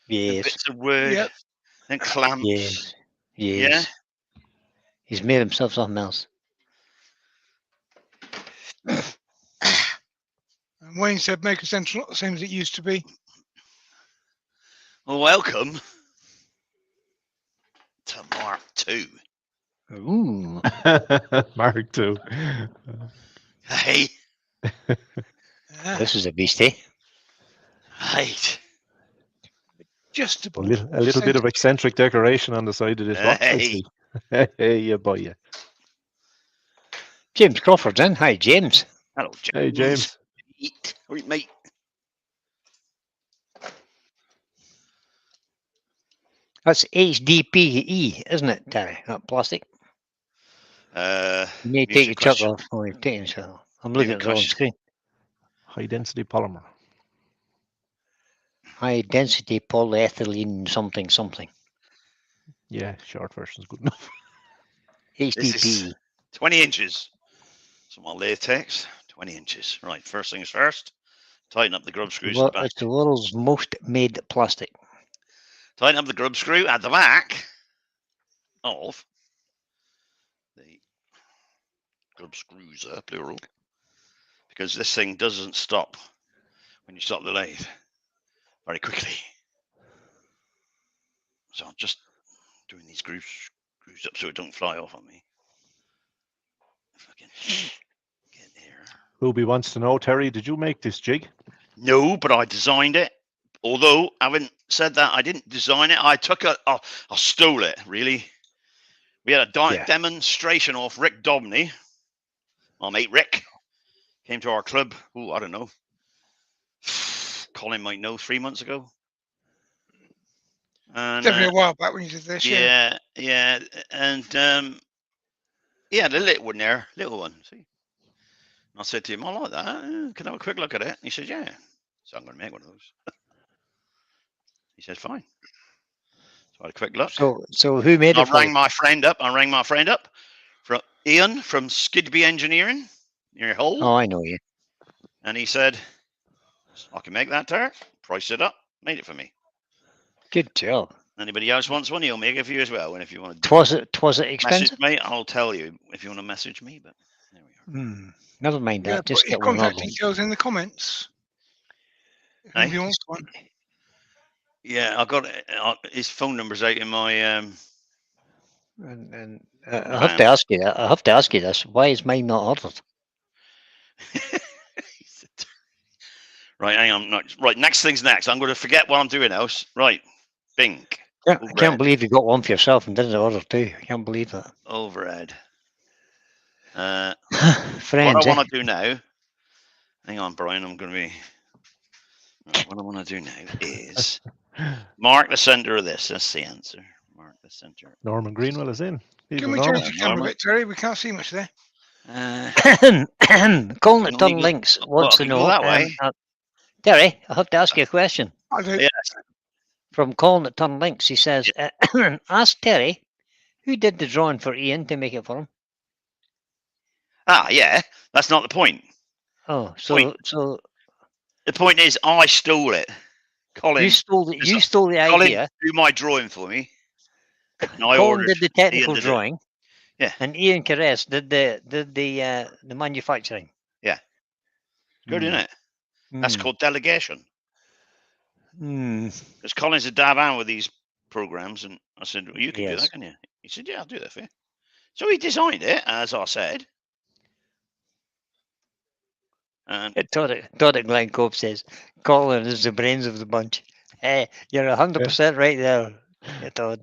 and Yes, bits of wood, Yep. and clamps. yes, yes. Yeah? He's made himself something else. And Wayne said Maker Central not the same as it used to be. Well, welcome to Mark II. Ooh. Mark II. Hey, This is a beastie. right. Just A about. little bit of eccentric decoration on the side of this box, I Hey. see. Hey, yeah, boy, yeah. James Crawford's in. Hi, James. Hello, James. Hey, James. All right, mate. That's HDPE, isn't it, Terry? That plastic. You may take your chuck off. Oh, you're taking your chuck off. I'm looking at the wrong screen. High density polymer. High density polyethylene something something. Yeah, short version's good enough. This HDPE. is 20 inches. So my latex, 20 inches. Right, first things first. Tighten up the grub screws at the back. It's the world's most made plastic. Tighten up the grub screw at the back of the grub screws, plural. Because this thing doesn't stop when you stop the lathe very quickly. So I'm just doing these screws up so it don't fly off on me. If I can get there. Ruby wants to know, Terry, did you make this jig? No, but I designed it. Although, having said that, I didn't design it. I took I stole it, really. We had a demonstration off Rick Dobney. My mate Rick came to our club, I don't know. Colin might know, 3 months ago. And, Definitely a while back when you did this. Yeah. yeah. And the little one there, little one, see. And I said to him, I like that. Can I have a quick look at it? And he said, yeah. So I'm going to make one of those. He said, fine. So I had a quick look. So who made it? I rang my friend up. From Ian from Skidby Engineering near Hull. Oh, I know you. And he said, I can make that tart. Priced it up. Made it for me. Good job. Anybody else wants one, he'll make it for you as well. And if you want to Was it expensive? message me, I'll tell you if you want to message me. But there we are. Never mind Yeah, that. Just put your get one contact of them. details in the comments. If Hey? anybody wants one. Yeah, I got his phone number's out in my And I have to ask you that. I have to ask you this. Why is mine not ordered? Right, hang on. Right, next thing's next. I'm going to forget what I'm doing else. Right, Bing. I Overhead. can't believe you got one for yourself and didn't order two. I can't believe that. Overhead. What Friends, I want to do now. Hang on, Brian. I'm going to be. Right, what I want to do now is mark the center of this. That's the answer. Mark the center. Norman Greenwell is in. Can Even we Norman. change the camera a bit, Terry? We can't see much there. Colin at Can Turn we go- Links well, wants to can we go know. that way? Terry, I have to ask you a question. I do. Yes. From Colin at Turn Links, he says, ask Terry, who did the drawing for Ian to make it for him? Ah, yeah. That's not the point. Oh, Point. so The point is, I stole it. Colin, you stole the Colin idea. do my drawing for me. And I Colin ordered. did the technical Ian did it. drawing. Yeah. And Ian Caress did the manufacturing. Good, isn't it? That's called delegation. Because Colin's a dab hand with these programs, and I said, well, you can do Yes. that, can you? He said, yeah, I'll do that for you. So he designed it, as I said. And Todd at Glen Cove says, Colin is the brains of the bunch. Hey, you're 100% right there, Todd.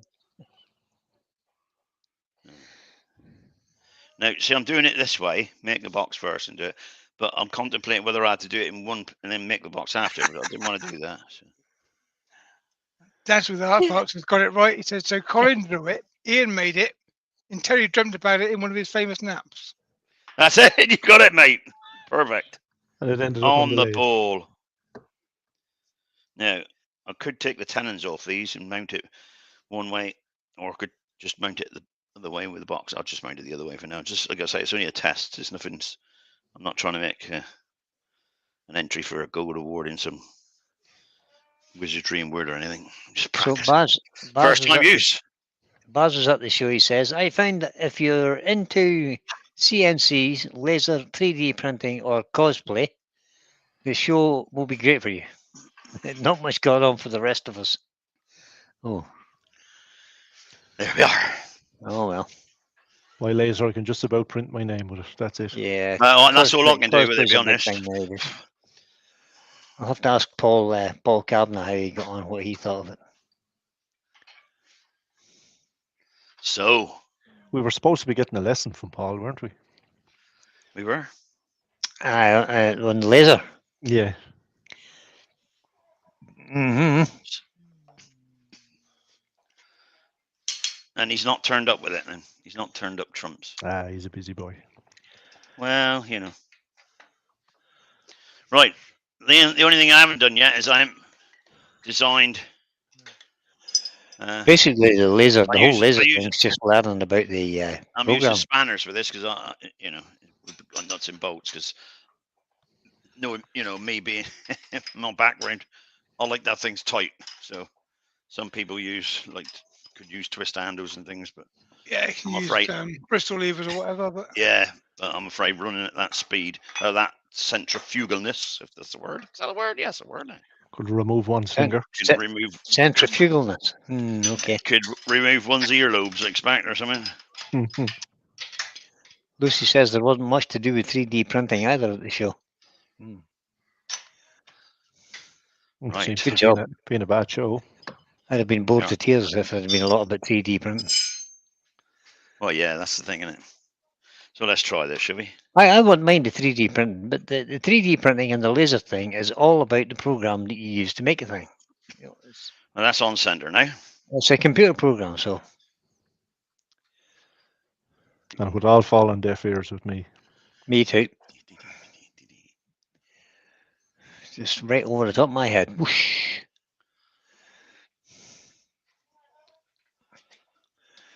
now, see, I'm doing it this way. Make the box first and do it. But I'm contemplating whether I had to do it in one and then make the box after. But I didn't want to do that. So. Dad's with the hard parts has got it right. He said, so Colin drew it, Ian made it, and Terry dreamt about it in one of his famous naps. That's it. You got it, mate. Perfect. And it ended up On the lathe. ball. Now, I could take the tenons off these and mount it one way, or I could just mount it the other way with the box. I'll just mount it the other way for now. Just like I say, it's only a test. It's nothing. I'm not trying to make an entry for a gold award in some wizardry and word or anything. Just So practice. Baz First time use. Baz was at the show. He says, I find that if you're into CNCs, laser, 3D printing, or cosplay, the show will be great for you. Not much going on for the rest of us. Oh, There we are. oh well. My laser, I can just about print my name with it. That's it. Yeah. Well, and that's all I can do with it, to cosplay's be a big honest. thing nowadays. I'll have to ask Paul Cardner how he got on, what he thought of it. So, We were supposed to be getting a lesson from Paul, weren't we? we were. On the laser. Yeah. Mm-hmm. And he's not turned up with it then. He's not turned up trumps. Ah, he's a busy boy. Well, you know. Right. The only thing I haven't done yet is I haven't designed. Basically, the laser, the whole use- laser I use- thing's just learning about the I'm program. using spanners for this because I'm nuts and bolts because me being my background, I like that thing's tight. So some people could use twist handles and things, but Yeah, you can I'm use afraid- Bristol levers or whatever, but yeah, but I'm afraid running at that speed, that centrifugalness, if that's the word. Is that a word? Yes, a word. Could remove one's finger. Could remove Centrifugalness. Okay. could remove one's earlobes, I expect, or something. Lucy says there wasn't much to do with 3D printing either at the show. Right. Seems Good to job. being a bad show. I'd have been bored Yeah. to tears if it had been a lot about 3D printing. Well, yeah, that's the thing, isn't it? So let's try this, shall we? I wouldn't mind the 3D printing, but the 3D printing and the laser thing is all about the program that you use to make a thing. Well, that's on center now. It's a computer program, so And it would all fall on deaf ears with me. me too. Just right over the top of my head. Whoosh.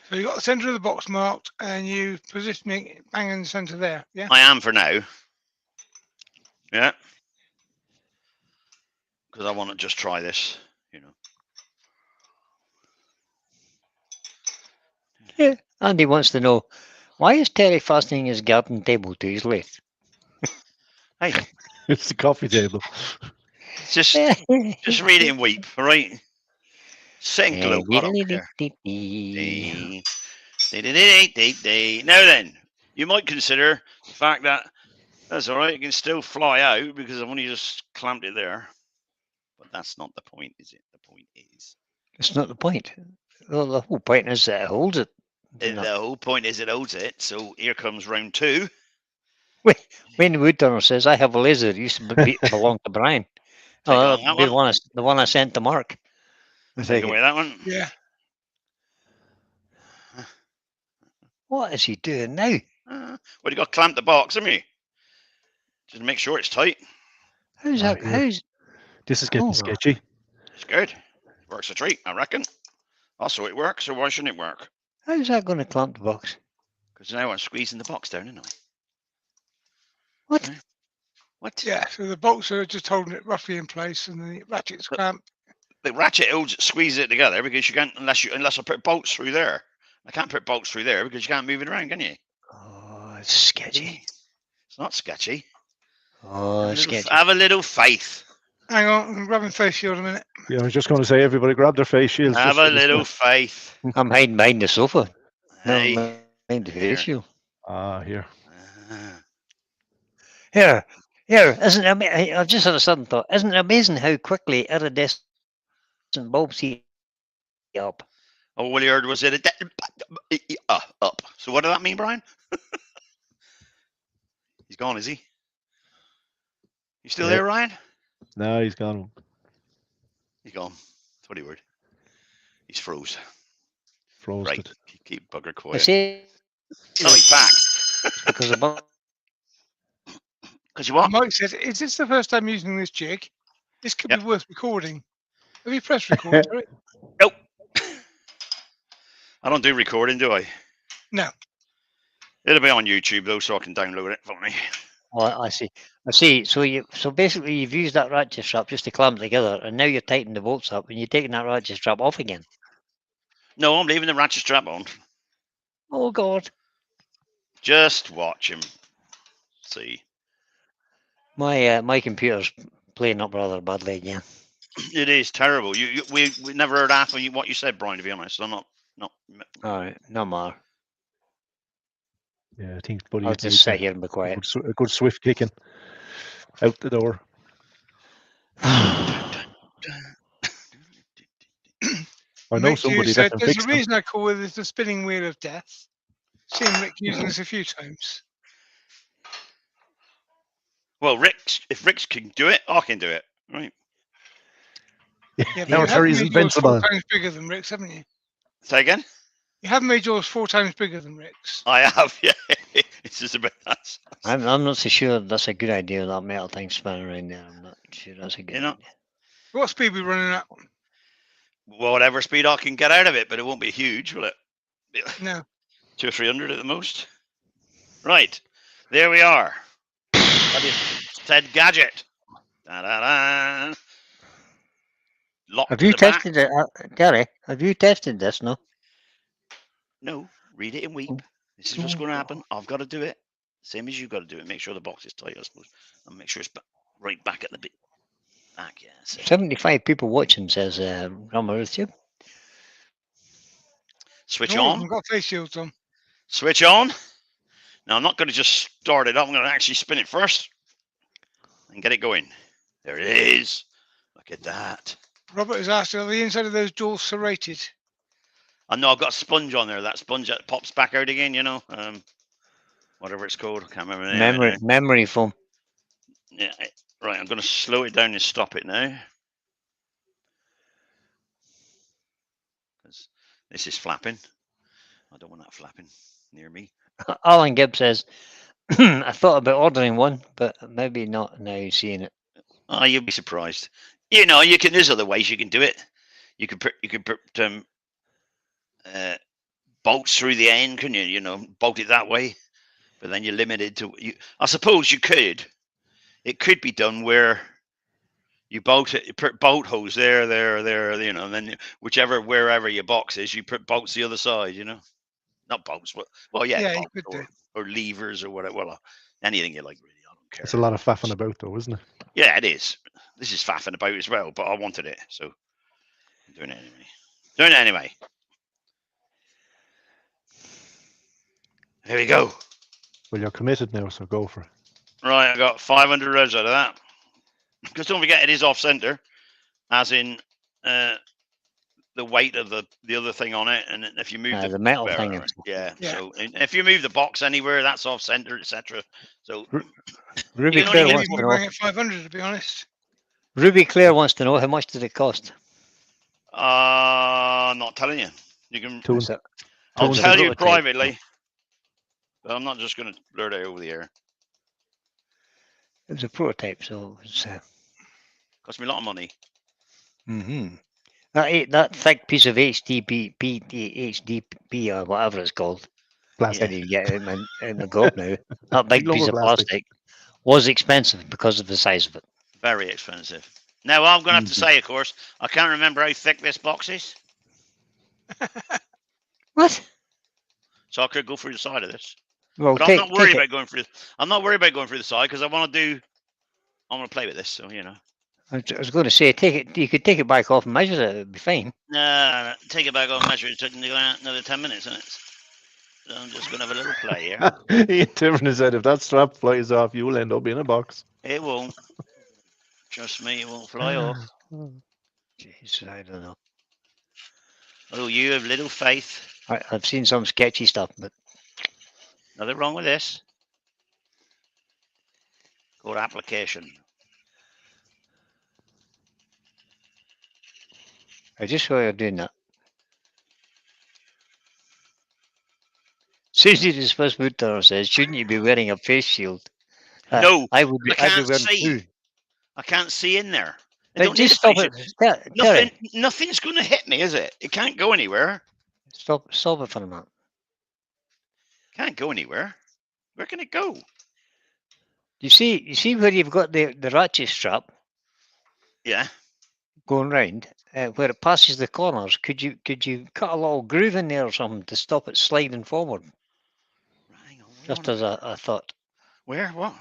so you got the centre of the box marked and you positioning it bang in the centre there. Yeah. I am for now. Yeah. Because I want to just try this, Andy wants to know, why is Terry fastening his garden table to his lathe? Hey, It's the coffee table. just read it and weep, all right? Saying globe, I don't care. Dee-dee-dee-dee-dee. Now then, you might consider the fact that that's all right. You can still fly out because I've only just clamped it there. But that's not the point, is it? The point is, It's not the point. Well, the whole point is that it holds it. the whole point is it holds it. So here comes round two. Wayne Woodturner says, I have a laser that used to belong to Brian. Take Oh, on that the one I sent to Mark. Take away that one. Yeah. What is he doing now? Well, you got to clamp the box, haven't you? Just to make sure it's tight. How's Ah, that? yeah. How's This is getting Oh. sketchy. It's good. Works a treat, I reckon. Also, it works, so why shouldn't it work? how's that going to clamp the box? Because now I'm squeezing the box down, isn't I? What? What? Yeah. So the bolts are just holding it roughly in place, and the ratchet's clamped. The ratchet squeezes it together because you can't unless I put bolts through there. I can't put bolts through there because you can't move it around, can you? Oh, it's sketchy. It's not sketchy. Oh, it's sketchy. Have a little faith. Hang on, I'm grabbing face shield a minute. Yeah, I was just going to say, everybody grab their face shields. Have just a for this little one. faith. I'm hiding behind the sofa. Hey. Never mind the Here. face shield. Ah, here. Ah. Here, isn't it? I've just had a sudden thought. Isn't it amazing how quickly iridescent bulbs heat up? Oh, what you heard was it up. So what does that mean, Brian? He's gone, is he? You still Yeah. there, Ryan? No, he's gone. He's gone. That's what he word. He's froze. Froze Right. it. Keep bugger I quiet. say Oh, he's back. because the bulb. Because you what? Mike said, "Is this the first time using this jig? This could Yep. be worth recording. Have you pressed record, Terry? Nope. I don't do recording, do I? No. It'll be on YouTube though, so I can download it for me. Oh, I see. So basically, you've used that ratchet strap just to clamp together, and now you're tightening the bolts up, and you're taking that ratchet strap off again. No, I'm leaving the ratchet strap on. Oh God, Just watch him. See. my computer's playing up rather badly again. It is terrible. We never heard half of what you said, Brian. To be honest, I'm not. All right, no more. Yeah, I think Buddy I'll needs just sit a here and be quiet. good swift kicking out the door. I know Mick, you somebody that said can there's fix a them. reason I call it the spinning wheel of death. Seen Rick using this a few times. Well, if Rick's can do it, I can do it. Right. Yeah, but Now you have Terry's made yours 4 invincible. times bigger than Rick's, haven't you? Say again. You have made yours 4 times bigger than Rick's. I have. Yeah. It's just about that. I'm not so sure that's a good idea. That metal thing spinning around there. I'm not sure that's a good You know, idea. What speed are we running at? Whatever speed I can get out of it, but it won't be huge, will it? No. 200 or 300 at the most. Right. There we are. That is said gadget. Da, da, da. Locked Have to you the back. tested it, Gary? Have you tested this? No. No, read it and weep. This is what's going to happen. I've got to do it. Same as you've got to do it. Make sure the box is tight, I suppose. And make sure it's right back at the bit. Back, yeah. So. 75 people watching, says Rama YouTube. Switch All of on. them got face shields on. Switch on. Now, I'm not going to just start it up. I'm going to actually spin it first and get it going. There it is. Look at that. Robert has asked, are the inside of those jaws serrated? I know I've got a sponge on there. That sponge that pops back out again, you know. Whatever it's called. I can't remember the name of it now. Memory foam. Yeah. Right, I'm going to slow it down and stop it now. Because this is flapping. I don't want that flapping near me. Alan Gibb says, I thought about ordering one, but maybe not now seeing it. Oh, you'll be surprised. You know, you can. There's other ways you can do it. You could put bolts through the end, can you? You know, bolt it that way. But then you're limited to. I suppose you could. It could be done where you bolt it. You put bolt holes there. You know, and then wherever your box is, you put bolts the other side. You know, not bolts. Well, yeah, Yeah, bolts you could do. or levers or whatever. Well, anything you like, really. I don't care. It's a lot of faffing about, though, isn't it? Yeah, it is. This is faffing about as well, but I wanted it, so I'm doing it anyway. Doing it anyway. Here we go. Well, you're committed now, so go for it. Right, I got 500 revs out of that. Because don't forget, it is off center, as in the weight of the other thing on it, and if you move The metal well, thing. right, yeah. Yeah. So if you move the box anywhere, that's off center, etc. So Ruby You can only Claire get wants Even to we know. rang at 500, to be honest. Ruby Claire wants to know how much did it cost? I'm not telling you. You can. Two. Is it- I'll was it a tell you prototype? privately, but I'm not just going to blurt it over the air. It was a prototype, so it was. Cost me a lot of money. That thick piece of HDP or whatever it's called. Plastic. That you get in the globe now. That big Big lump piece of of plastic. plastic was expensive because of the size of it. Very expensive. Now I'm going to have to Mhm. say, of course, I can't remember how thick this box is, What? so I could go through the side of this. Well, But I'm not worried take it. about going through. I'm not worried about going through the side because I want to do. I want to play with this, so you know. I was going to say, take it. You could take it back off and measure it. It'd be fine. No, take it back on measure. It took another 10 minutes, isn't it? So I'm just going to have a little play here. Ian Tiverton said, if that strap flies off, you will end up in a box. It won't. Trust me, it won't fly off. Jeez, I don't know. Oh, you have little faith. I've seen some sketchy stuff, but Nothing wrong with this. Called application. I just saw you doing that. Susie the Swiss Mutter says, shouldn't you be wearing a face shield? No, I would be. I I'd be can't wearing see. two. I can't see in there. I But don't need just a stop face it. shield. Terry, Nothing's going to hit me, is it? It can't go anywhere. stop it for a minute. Can't go anywhere. Where can it go? You see where you've got the ratchet strap Yeah. going round, where it passes the corners. Could you cut a little groove in there or something to stop it sliding forward? Hang on. Just as a thought. Where? What?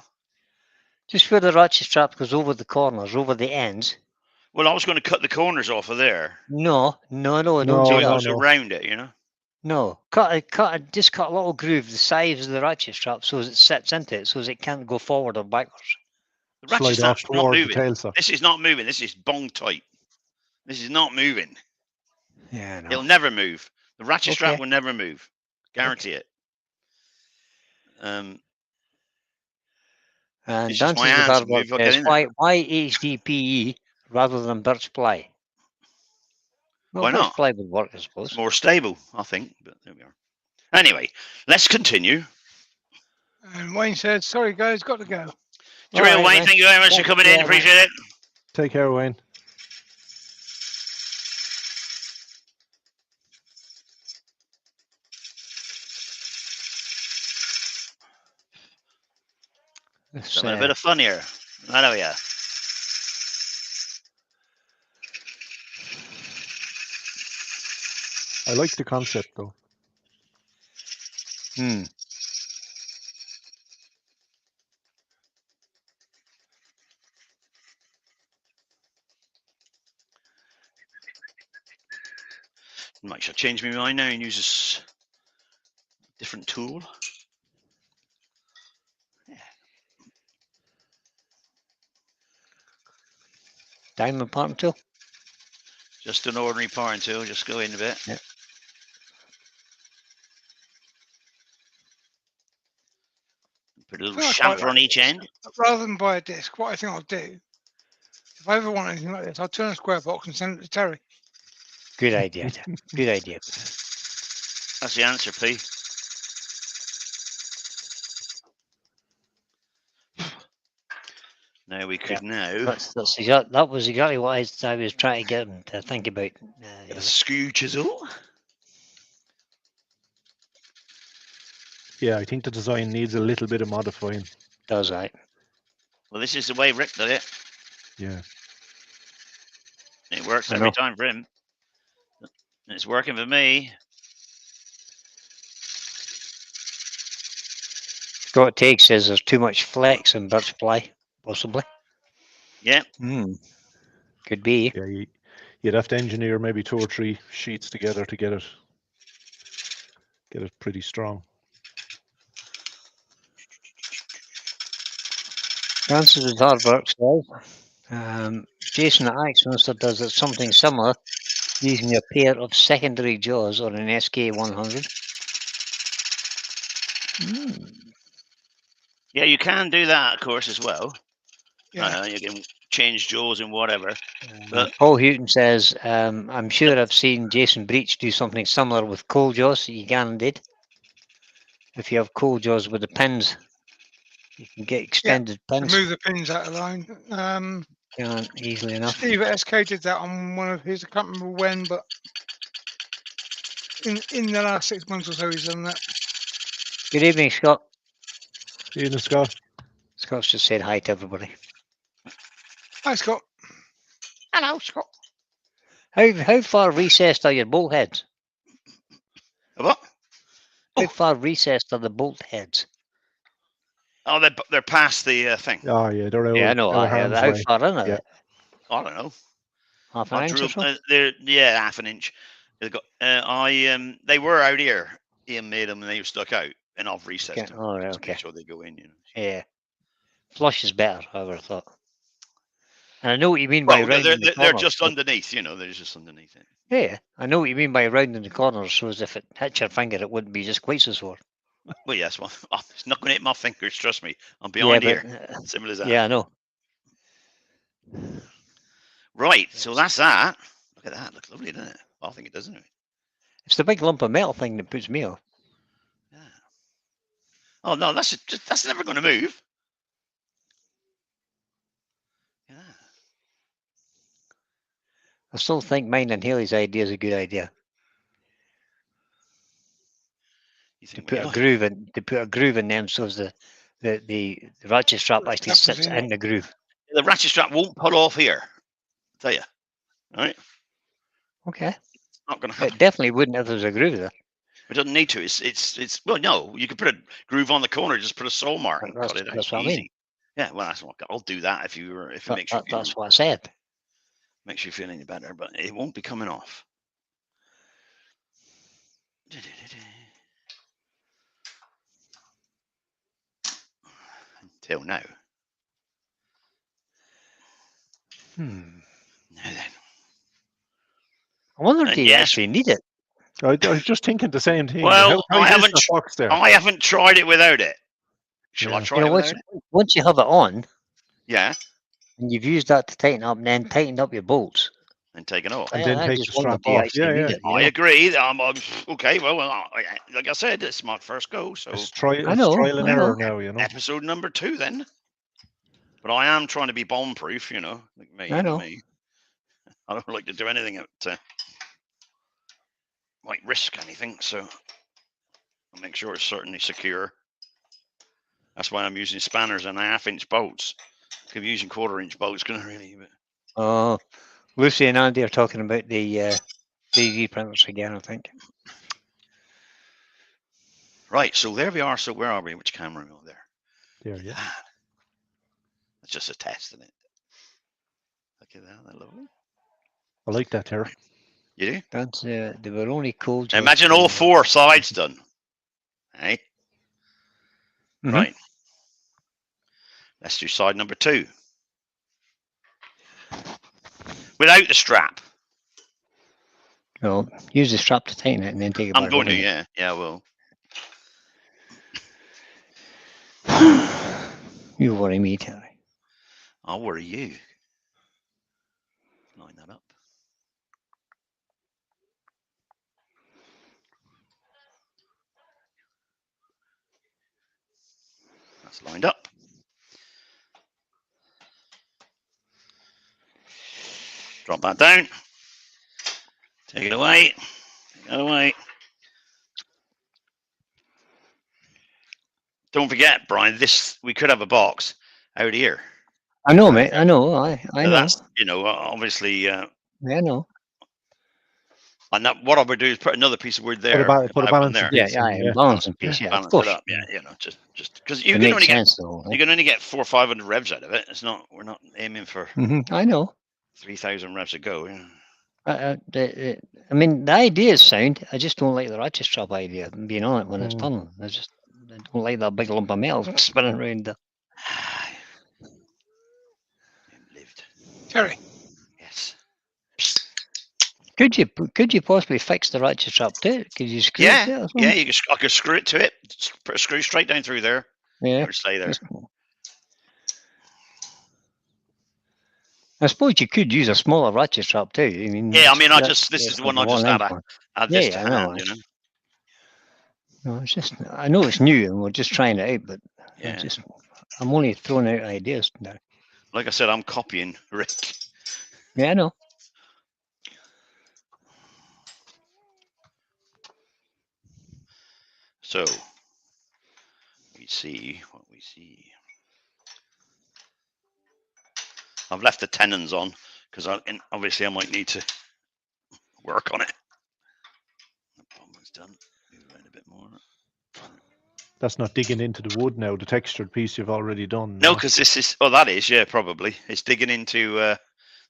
Just where the ratchet strap goes over the corners, over the ends. Well, I was going to cut the corners off of there. No, don't No, do So it that. goes around it, you know? No, just cut a little groove the size of the ratchet strap so as it sits into it, so as it can't go forward or backwards. The ratchet Slide off strap's not towards the moving. tail sock. This is not moving. This is bong tight. This is not moving. Yeah, no. It'll never move. The ratchet strap Okay. will never move. Guarantee it. And It's just Dances my with hands Hard move, Work I'll get says, in there. why HDPE rather than birch ply? Well, Why birch not? ply would work, I suppose. It's more stable, I think. But there we are. Anyway, let's continue. And Wayne said, sorry, guys, got to go. Cheerio, right, Wayne. mate. Thank you very much for Thank coming you, in. mate. Appreciate it. Take care, Wayne. Let's, Having a bit of fun here. I know, yeah. I like the concept, though. Might should change my mind now and use this different tool. Diamond pattern tool. Just an ordinary parting tool. Just go in a bit. Yeah. Put a little I quite chamfer like on each this. end. Rather than buy a disc, what I think I'll do, if I ever want anything like this, I'll turn a square box and send it to Terry. Good idea. Good idea. That's the answer, P. Now we could now That was exactly what I was trying to get him to think about. get a screw chisel. Yeah, I think the design needs a little bit of modifying. Does that? Well, this is the way Rick did it. Yeah. It works I every know. time for him. It's working for me. Scott Take says there's too much flex in birch ply, possibly. Yeah. Could be. Yeah, You'd have to engineer maybe 2 or 3 sheets together to get it pretty strong. Francis with Hardwork says, Jason at Axminster does it something similar using a pair of secondary jaws or an SK100. Yeah, you can do that, of course, as well. Yeah. You can change jaws and whatever. But Paul Houghton says, I'm sure I've seen Jason Breach do something similar with coal jaws. He can did. If you have coal jaws with the pins, you can get extended To pins. move the pins out of line. Can easily enough. Steve at SK did that on one of his. I can't remember when, but in the last 6 months or so, he's done that. Good evening, Scott. Evening, Scott. Scott's just said hi to everybody. Hi, Scott. hello, Scott. How far recessed are your bolt heads? What? How far recessed are the bolt heads? Oh, they're past the thing. Oh yeah, they're out. Yeah, I know. out of harm's How way. far in are Yeah. they? I don't know. Half an I inch or drew. so? Yeah, half an inch. They got. They were out here. Ian made them, and they were stuck out, and I've recessed Okay. them All right. to Okay. make sure they go in. You know. Yeah. Flush is better, I would have thought. And I know what you mean by Well, rounding the they're corners. just underneath. You know, they're just underneath it. Yeah, I know what you mean by rounding the corners, so as if it hits your finger, it wouldn't be just quite so sore. Well, yes. Well, it's not going to hit my fingers. Trust me. I'm behind yeah, here. Simple as that. yeah, I know. Right. So that's that. Look at that. Looks lovely, doesn't it? Well, I think it does, doesn't it? It's the big lump of metal thing that puts me off. Yeah. Oh no, that's never going to move. Yeah. I still think mine and Haley's idea is a good idea. You To think put a groove in them, so as the ratchet strap actually Stuff is sits in in the groove. the ratchet strap won't pull off here. I'll tell you. All right. Okay. It's not going to happen. It definitely wouldn't if there was a groove there. It doesn't need to. It's well, no. You could put a groove on the corner. Just put a sole mark and cut it out. That's what I Easy. mean. Yeah. Well, that's what I'll do that if it makes you feel, That's what I said. makes you feel any better. But it won't be coming off. Until now. Hmm. Now then. I wonder if And you yes. actually need it. I was just thinking the same thing. Well, how I is haven't the box there? I haven't tried it without it. Shall I Yeah. try You it know, without it? once you have it on, Yeah. and you've used that to tighten up, and then tighten up your bolts. And take it off. And then I take just the wonder strap if you off. actually Yeah, need yeah. it, you I know? agree. Okay. Well, like I said, it's my first go. So It's trial I know, and I know. error now, you know. episode number 2 then. But I am trying to be bomb proof, you know, like me. I You know know. me. I don't like to do anything that might risk anything, so I'll make sure it's certainly secure. That's why I'm using spanners and 1/2-inch bolts. If you're using 1/4-inch bolts, it's going to really. Oh, Lucy and Andy are talking about the 3D printers again, I think. Right, so there we are. So where are we? Which camera are we on there? There, yeah. That's just a test, isn't it? Look at that. That lovely. I like that there. You do? That's they were only cold. Imagine all 4 sides done. Right? Mhm. Right. Let's do side number 2. Without the strap. No, use the strap to tighten it, and then take it I'm back going off to, again. yeah. Yeah, well. You worry me, Terry. I'll worry you. Line that up. That's lined up. Drop that down. Take it away. Take it away. Don't forget, Brian, we could have a box out here. I know, mate. I know. I know. That's, you know, obviously, Yeah, I know. and that, what I would do is put another piece of wood there. Put a if I have one balancing there. piece. Yeah, balancing piece. Yeah, of Balance course. it up. Yeah, you know, just because you It can makes only get sense, though. you can only get 400 or 500 revs out of it. We're not aiming for I know. 3,000 revs a go. Yeah. I mean, the idea is sound. I just don't like the ratchet strap idea. Being on it when it's Hmm. turning, I don't like that big lump of metal spinning around. Him lived. Terry, Yes. Could you possibly fix the ratchet strap to it? Could you screw it Yeah. to it or Yeah. something? I could screw it to it. Put a screw straight down through there. Yeah. It would stay there. I suppose you could use a smaller ratchet strap too. I mean, Yeah. I mean, that's this is the like one I just inch had. one. Add Yeah, this yeah, to I know. hand. You know. No, it's just I know it's new and we're just trying it out, but Yeah. I'm only throwing out ideas now. Like I said, I'm copying Rick. Yeah, I know. So we see what we see. I've left the tenons on because obviously I might need to work on it. The bottom one's done. Move around a bit more. That's not digging into the wood now. The textured piece you've already done. No, because this is. Oh, that is. Yeah, probably. It's digging into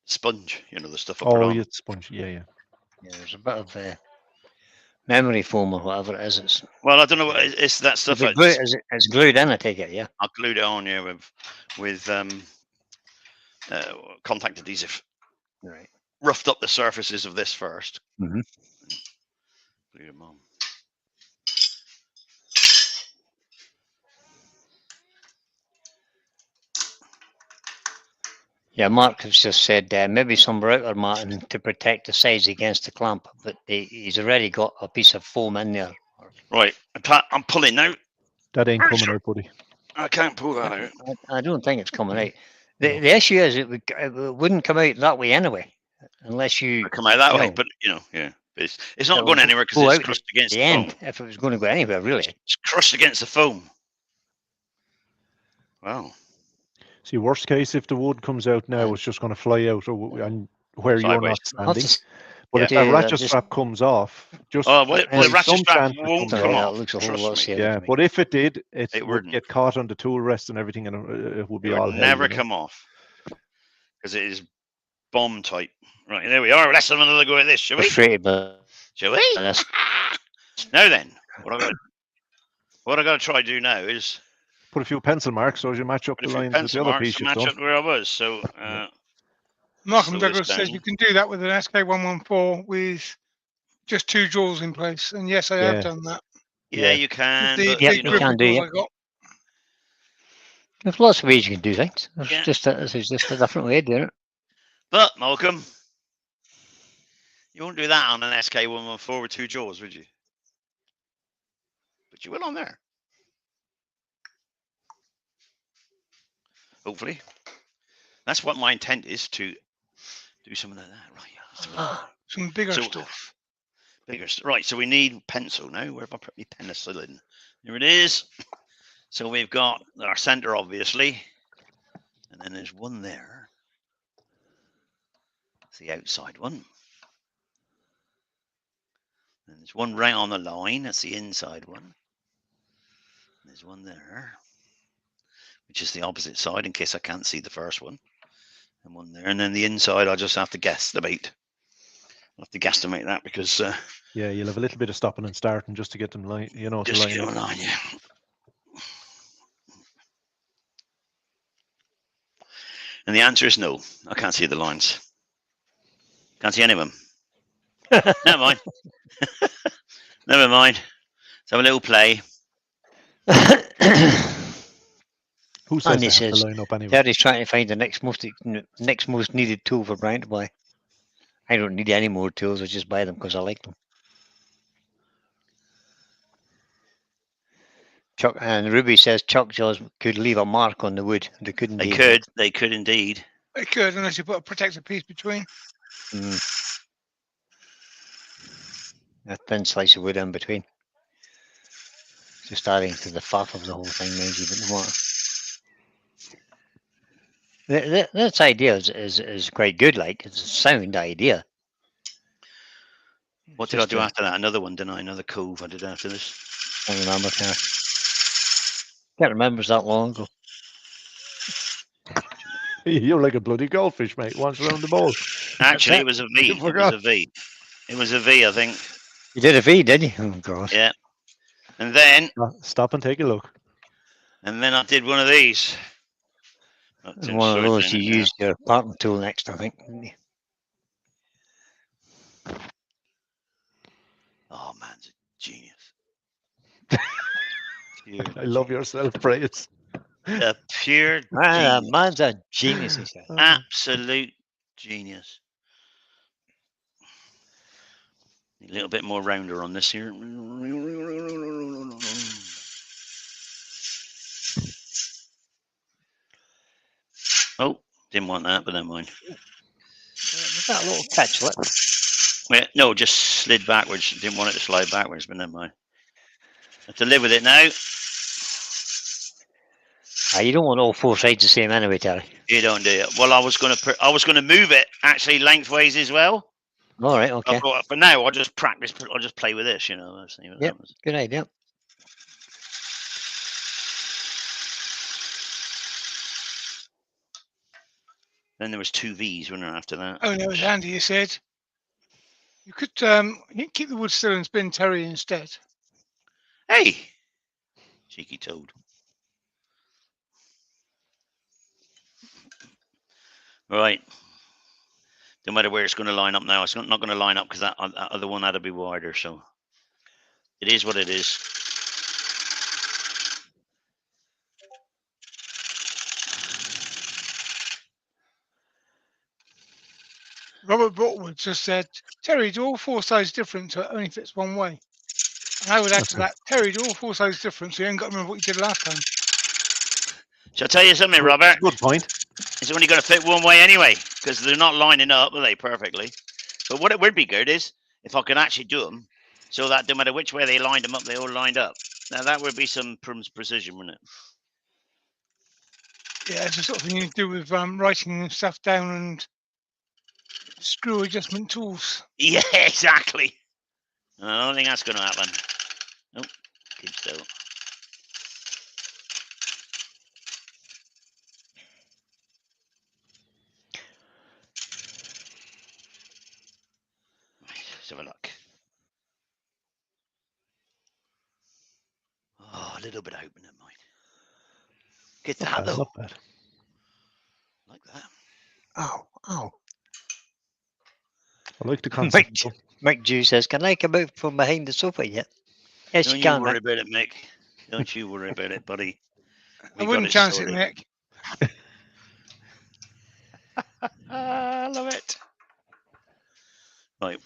sponge. You know, the stuff I put Oh, on. it's sponge. Yeah, yeah. Yeah, there's a bit of memory foam or whatever it is. It's Well, I don't know. It's that stuff. it's glued in. I take it. Yeah. I glued it on. Yeah, with contact adhesive. Right. Roughed up the surfaces of this first. Mhm. Glued them on. Yeah, Mark has just said maybe some router matting to protect the sides against the clamp, but he's already got a piece of foam in there. Right, I'm pulling now. That ain't Very coming sure. out, buddy. I can't pull that out. I don't think it's coming out. No. The issue is it wouldn't come out that way anyway, unless you It'll come out that way, No. but yeah, it's not It'll going anywhere go because out it's crushed against the the end foam. if it was going to go anywhere, really. It's crushed against the foam. Wow. See, worst case, if the wood comes out now, And- it's just going to fly out and where you're Sideways. not I'll have standing. to But if say that that ratchet just- strap comes off, just Oh, well, There's the ratchet some strap chance it won't comes come yeah, off. it looks a whole Trust lot me. scarier Yeah, to me. but if it did, it It would wouldn't. get caught on the tool rest and everything, and it would be It all would hell, never you know? come off because it is bomb tight. Right, there we are. Let's have another go at this, shall we? Frustrated by Shall we? this. Now then, what I got to try to do now is Put a few pencil marks so as you match up put the a few lines with the pencil other marks piece to you've match done. up where I was. So, Malcolm Slow this Douglas says down. you can do that with an SK114 with just 2 jaws in place. And yes, I Yeah. have done that. yeah, Yeah. you can, The but Yep, big you you know, can gripper do, jaws yeah. I got. There's lots of ways you can do things. It's Yeah. just this is just a different way of doing it. but Malcolm, you won't do that on an SK114 with 2 jaws, would you? But you will on there. Hopefully. That's what my intent is, to do something like that. Right. Let's have a look. Some bigger So- stuff. Bigger. Right, so we need pencil now. Where have I put my penicillin? There it is. So we've got our center, obviously. And then there's one there. It's the outside one. And there's one right on the line. That's the inside one. There's one there, which is the opposite side in case I can't see the first one. And one there. And then the inside, I'll just have to guesstimate. I'll have to guesstimate that because Yeah, you'll have a little bit of stopping and starting just to get them line, you know, to just line get up. on line, yeah. And the answer is no. I can't see the lines. Can't see any of them. Never mind. Never mind. Let's have a little play. Who says And they he have says, to line up anyway? Terry's trying to find the next most needed tool for Brian to buy. I don't need any more tools. I just buy them because I like them. Chuck and Ruby says chuck jaws could leave a mark on the wood. They couldn't. They do could. They could indeed. It could, unless you put a protective piece between. A thin slice of wood in between. Just adding to the faff of the whole thing, maybe, but no matter. This idea is quite good. Like, it's a sound idea. What It's did I just do a- after that? Another one, didn't I? Another cove I did after this. I remember. Can't remember. It's that long ago. You're like a bloody goldfish, mate. Once around the bowl. Actually, it. it was a V. You It was forgot. a V. It was a V, I think. You did a V, did you? Oh God. Yeah. And then Stop and take a look. I did one of these. Got And Tim one of Swords those in you it now. used your parting tool next, I think. Didn't you? Oh, man's a genius. I love your self-praise. A pure Ah, genius. man's a genius, he said. Absolute genius. A little bit more rounder on this here. Oh, didn't want that, but never mind. Was that a little catch lip? Wait, no, just slid backwards. Didn't want it to slide backwards, but never mind. Have to live with it now. You don't want all four sides the same anyway, Terry. You don't do it. Well, I was going to move it actually lengthways as well. All right, okay. I thought, for now, I'll just practice. I'll just play with this, you know. Let's see what Yep. happens. Good idea. Then there was two V's, wasn't there, after that? Oh no, it's Andy. You said you could keep the wood still and spin Terry instead. Hey, cheeky toad. Right. No matter where it's going to line up now, it's not going to line up because that other one had to be wider. So it is what it is. Robert Brockwood just said, Terry, do all four sides different so it only fits one way? And I would add to that, Terry, do all four sides different so you ain't got to remember what you did last time. Shall I tell you something, Robert? Good point. It's only going to fit one way anyway because they're not lining up, are they, perfectly? But what it would be good is if I could actually do them so that no matter which way they lined them up, they all lined up. Now that would be some precision, wouldn't it? Yeah, it's the sort of thing you do with writing stuff down and screw adjustment tools. Yeah, exactly. I don't think that's going to happen. Nope, keep still. Let's have a look. Oh, a little bit open, never mind. Get Not that bad, though. not bad. Like that. Oh, oh. I like the concept. Mick Jew says, can I come out from behind the sofa yet? Yes, Don't you you can, worry Mick. about it, Mick. Don't you worry about it, buddy. I wouldn't chance it, Nick. I love it. Right,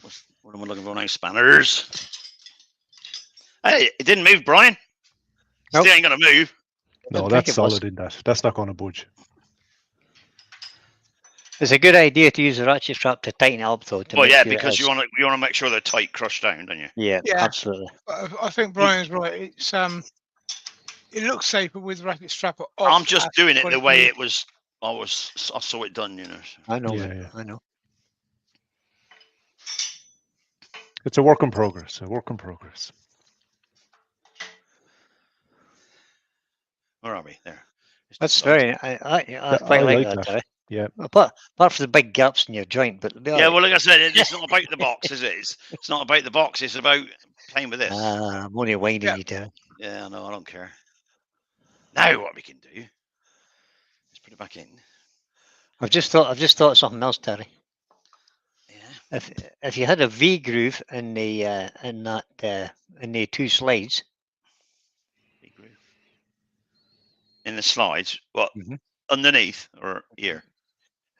what am I looking for now? Spanners. Hey, it didn't move, Brian. Nope. Still ain't gonna move. No, think that's it was. solid in that. That's not going to budge. It's a good idea to use a ratchet strap to tighten it up, though. To Well, make yeah, sure it because is. you want to make sure they're tight, crushed down, don't you? Yeah, Yeah. absolutely. But I think Brian's right. It's it looks safer with racket strap off. I'm just as doing it what the way needs. it was. I saw it done, you know. So. I know, Yeah, Mick. yeah. I know. It's a work in progress. A work in progress. Where are we? There. It's That's the sides. very. I quite I like like that, that. Terry. Yeah. Apart from the big gaps in your joint, but it'll be all Yeah, right. well, like I said, it's not about the box, is it? It's not about the box. It's about playing with this. I'm only winding Yeah. you, Terry. Yeah, I know. I don't care. Now what we can do? Let's put it back in. I've just thought of something else, Terry. Yeah. If you had a V groove in the in the two slides, Big groove. In the slides, what? Mhm. Underneath or here?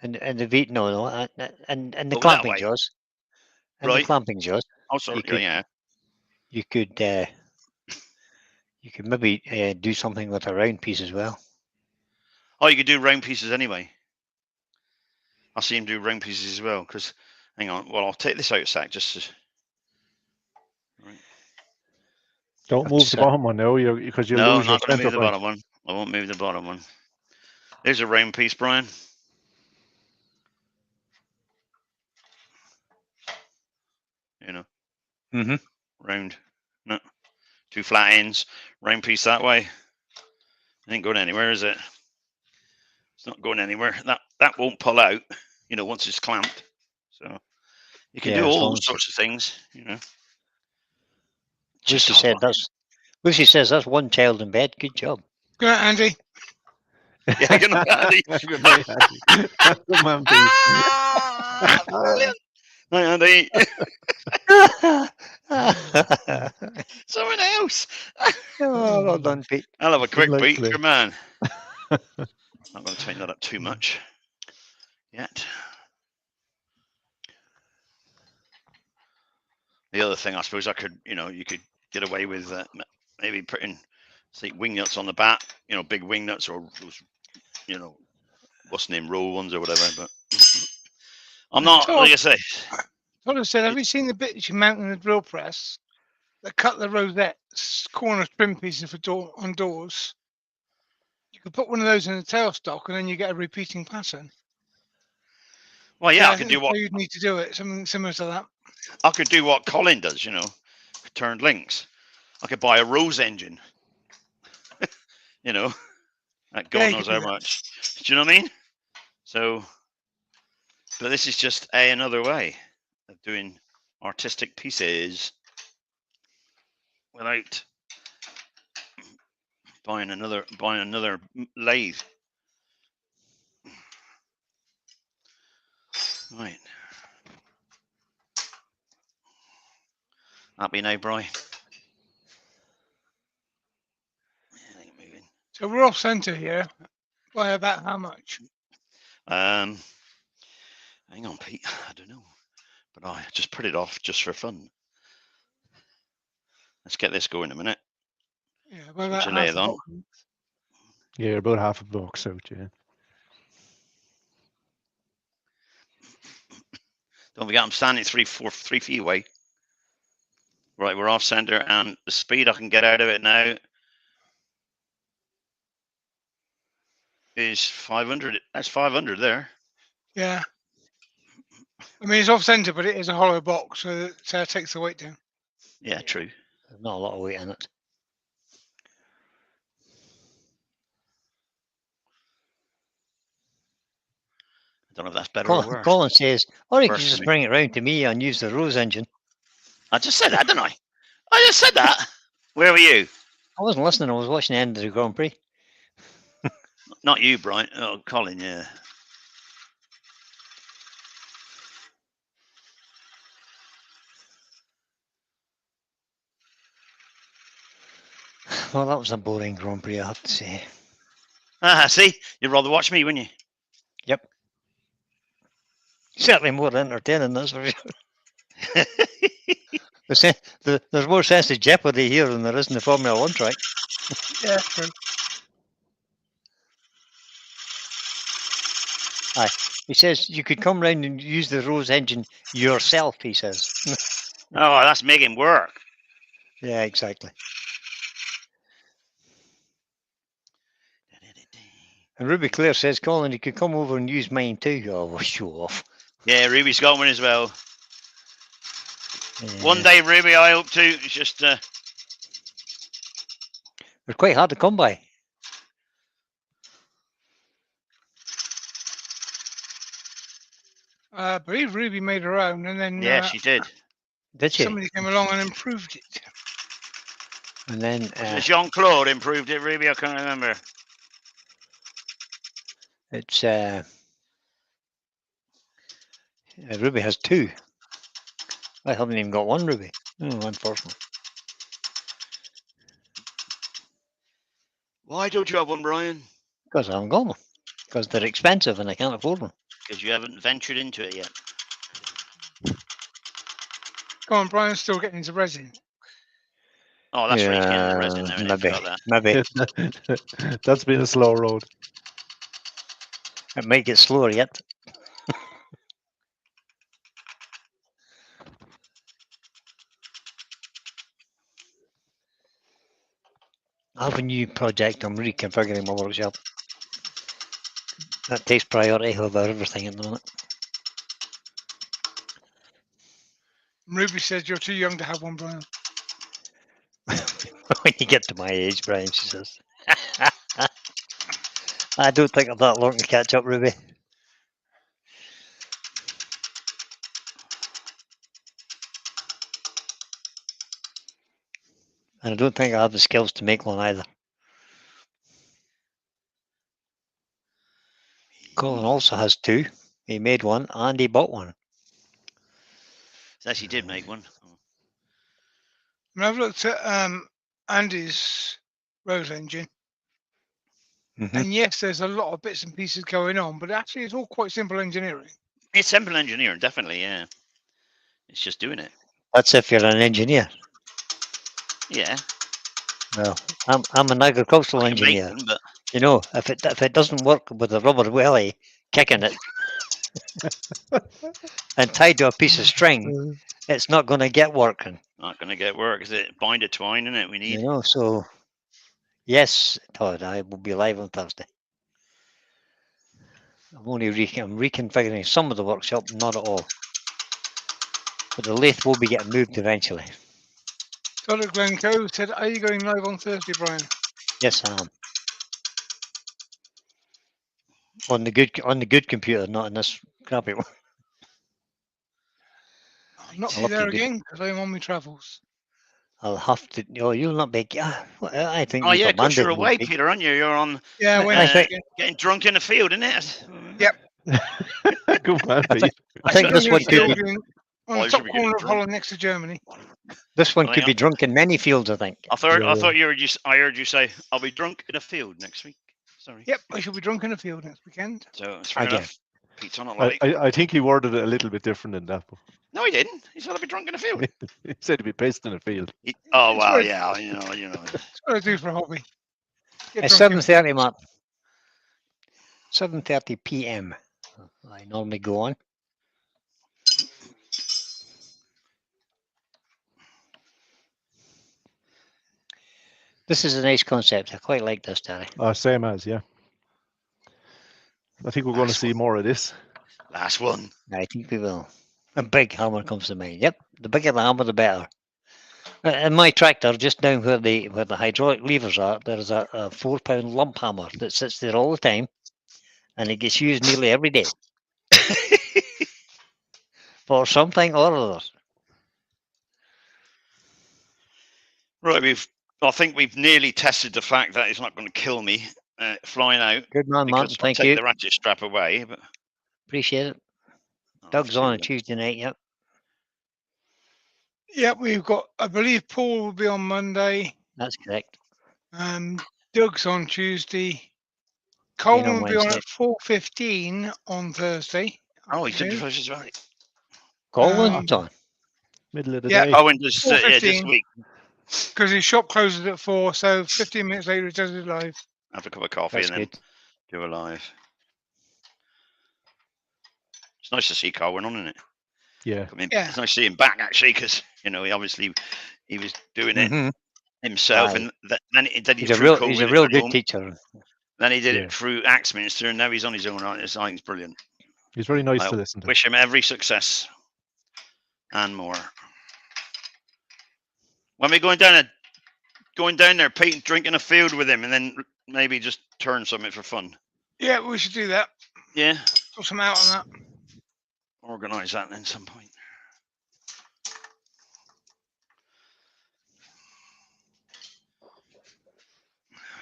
and the V and the Oh, that clamping way. jaws, and the Right. clamping jaws, Oh, sorry. Yeah. you could maybe do something with a round piece as well. Oh, you could do round pieces anyway. I'll see him do round pieces as well. Because, hang on. Well, I'll take this out a sec. Just to, right. Don't move the That's, bottom one now, because you'll No, lose I'm your not going to center move the point. bottom one. I won't move the bottom one. There's a round piece, Brian. You know, Mm-hmm. round. No, two flat ends. Round piece that way. It ain't going anywhere, is it? It's not going anywhere. That won't pull out. You know, once it's clamped. So you can Yeah, do as all long as sorts of things, Lucy hard said work. that's. Lucy says that's one child in bed. Good job. Good night, Andy. Yeah, good night, Andy. Good night, Andy. Good man, Pete. Ah, brilliant. Night, Andy. Someone else. Oh, well done, Pete. I'll have a quick night, beat, Claire. good man. Not going to tighten that up too much yet. The other thing, I suppose, you could get away with maybe putting, say, wing nuts on the back, big wing nuts, or those, what's the name, roll ones or whatever. But I'm not, like I say. Todd said, have you seen the bits you mount in the drill press that cut the rosettes, corner trim pieces on doors? You could put one of those in a tailstock and then you get a repeating pattern. Well, yeah, I I could think do that's what how you'd need to do it, something similar to that. I could do what Colin does, turned links. I could buy a rose engine, at Yeah, God you knows could do how that. much. Do you know what I mean? So, but this is just another way of doing artistic pieces without buying another lathe. Right. Happy now, Bri? Moving. So we're off centre here. By about how much? Hang on, Pete. I don't know, but I just put it off just for fun. Let's get this going a minute. Yeah, by Switch about the half lathe a on. box. Yeah, about half a box out, yeah. Don't forget, I'm standing 3 feet away. Right, we're off center, and the speed I can get out of it now is 500. That's 500 there. Yeah. I mean, it's off centre, but it is a hollow box, so it takes the weight down. Yeah, true. There's not a lot of weight in it. I don't know if that's better or worse. Colin says, or you could Worse for just me. bring it round to me and use the rose engine. I just said that, didn't I? I just said that. Where were you? I wasn't listening. I was watching the end of the Grand Prix. Not you, Brian. Oh, Colin, yeah. Well, that was a boring Grand Prix, I have to say. See? You'd rather watch me, wouldn't you? Yep. Certainly more entertaining, that's for sure. There's more sense of jeopardy here than there is in the Formula 1 track. Yeah, true. Aye. He says you could come round and use the Rose engine yourself, he says. Oh, that's making work. Yeah, exactly. And Ruby Claire says, Colin, you could come over and use mine too. Oh, well, show off. Yeah, Ruby's got one as well. Yeah. One day, Ruby, I hope to. It's just They're quite hard to come by. I believe Ruby made her own, and then yeah, she did. Did she? somebody came along and improved it. And then Jean Claude improved it, Ruby. I can't remember. it's Ruby has two. I haven't even got one Ruby. Oh, unfortunately. Why don't you have one, Brian? Because I haven't got one. Because they're expensive and I can't afford one. Because you haven't ventured into it yet. Go on, Brian's still getting into resin. Oh, that's right. He's getting the resin there. I forgot that. Maybe. That's been a slow road. It might get slower yet. I have a new project. I'm reconfiguring my workshop. That takes priority over everything at the moment. Ruby says you're too young to have one, Brian. When you get to my age, Brian, she says. I don't think I'm that long to catch up, Ruby. And I don't think I have the skills to make one either. Colin also has two. He made one and he bought one. So actually did make one. I mean, I've looked at Andy's Rose engine, Mhm. and yes, there's a lot of bits and pieces going on, but actually, it's all quite simple engineering. It's simple engineering, definitely, yeah. It's just doing it. That's if you're an engineer. Yeah. Well, I'm an agricultural I can make engineer. one, but You know, if it doesn't work with a rubber welly kicking it and tied to a piece of string, it's not going to get working. not going to get work. Is it bind a twine in it? We need. You know, so yes, Todd, I will be live on Thursday. I'm only I'm reconfiguring some of the workshop, not at all. But the lathe will be getting moved eventually. Todd at Glencoe said, "Are you going live on Thursday, Brian?" Yes, I am. On the good computer, not in this crappy one. I'll not I'll be there have to do- again because I'm on my travels. I'll have to. Oh, you'll not be. I think Oh you've yeah, because abandoned you're me, away, Pete. Peter, aren't you? You're on Yeah, I went. I think- getting drunk in the field, isn't it? Yep. Good man, I Pete. think- I think this one could be. on I the should top be getting corner of drunk. Holland, next to Germany. This one Oh, could yeah. be drunk in many fields. I think. I thought Yeah, I thought you heard you. I heard you say I'll be drunk in a field next week. Sorry. Yep, I shall be drunk in a field next weekend. So it's fair Again. enough. Pete's on it like. I think he worded it a little bit different than that. But No, he didn't. He said I'll be drunk in a field. he said he'd be pissed in a field. Oh It's well, what- yeah, you know. It's what I do for a hobby. Get It's drunk in 7:30, Matt. 7:30 p.m. I normally go on. This is a nice concept. I quite like this, Terry. Same as, yeah. I think we're going to Last see one. more of this. Last one. I think we will. A big hammer comes to mind. Yep, the bigger the hammer, the better. In my tractor, just down where the hydraulic levers are, there is a 4-pound lump hammer that sits there all the time, and it gets used nearly every day for something or other. Right, I think we've nearly tested the fact that it's not going to kill me flying out Good man, because Martin. I'll Thank take you. the ratchet strap away. But Appreciate it. I'll Doug's have to, on a Tuesday night. Yep. Yep, we've got. I believe Paul will be on Monday. That's correct. Doug's on Tuesday. Ian Colin on will be on Wednesday. at 4:15 on Thursday. Oh, he's doing afternoon. the first as well. Colin's on. Middle of the Yeah. day. Oh, and just this 4:15. week, Because his shop closes at 4, so 15 minutes later he does it live. have a cup of coffee That's and then good. do a live. It's nice to see Colin on, isn't it? Yeah. I mean, Yeah. it's nice to see him back actually, because he obviously he was doing it Mhm. himself, Aye. and then he did He's it a through real, COVID he's a at real good home. teacher. Then he did Yeah. it through Axminster, and now he's on his own. I think it's brilliant. He's very nice I to listen to. wish him every success and more. When we're going down there, Pete, drinking a field with him, and then maybe just turn something for fun. Yeah, we should do that. Yeah, Sort some out on that. organise that then some point.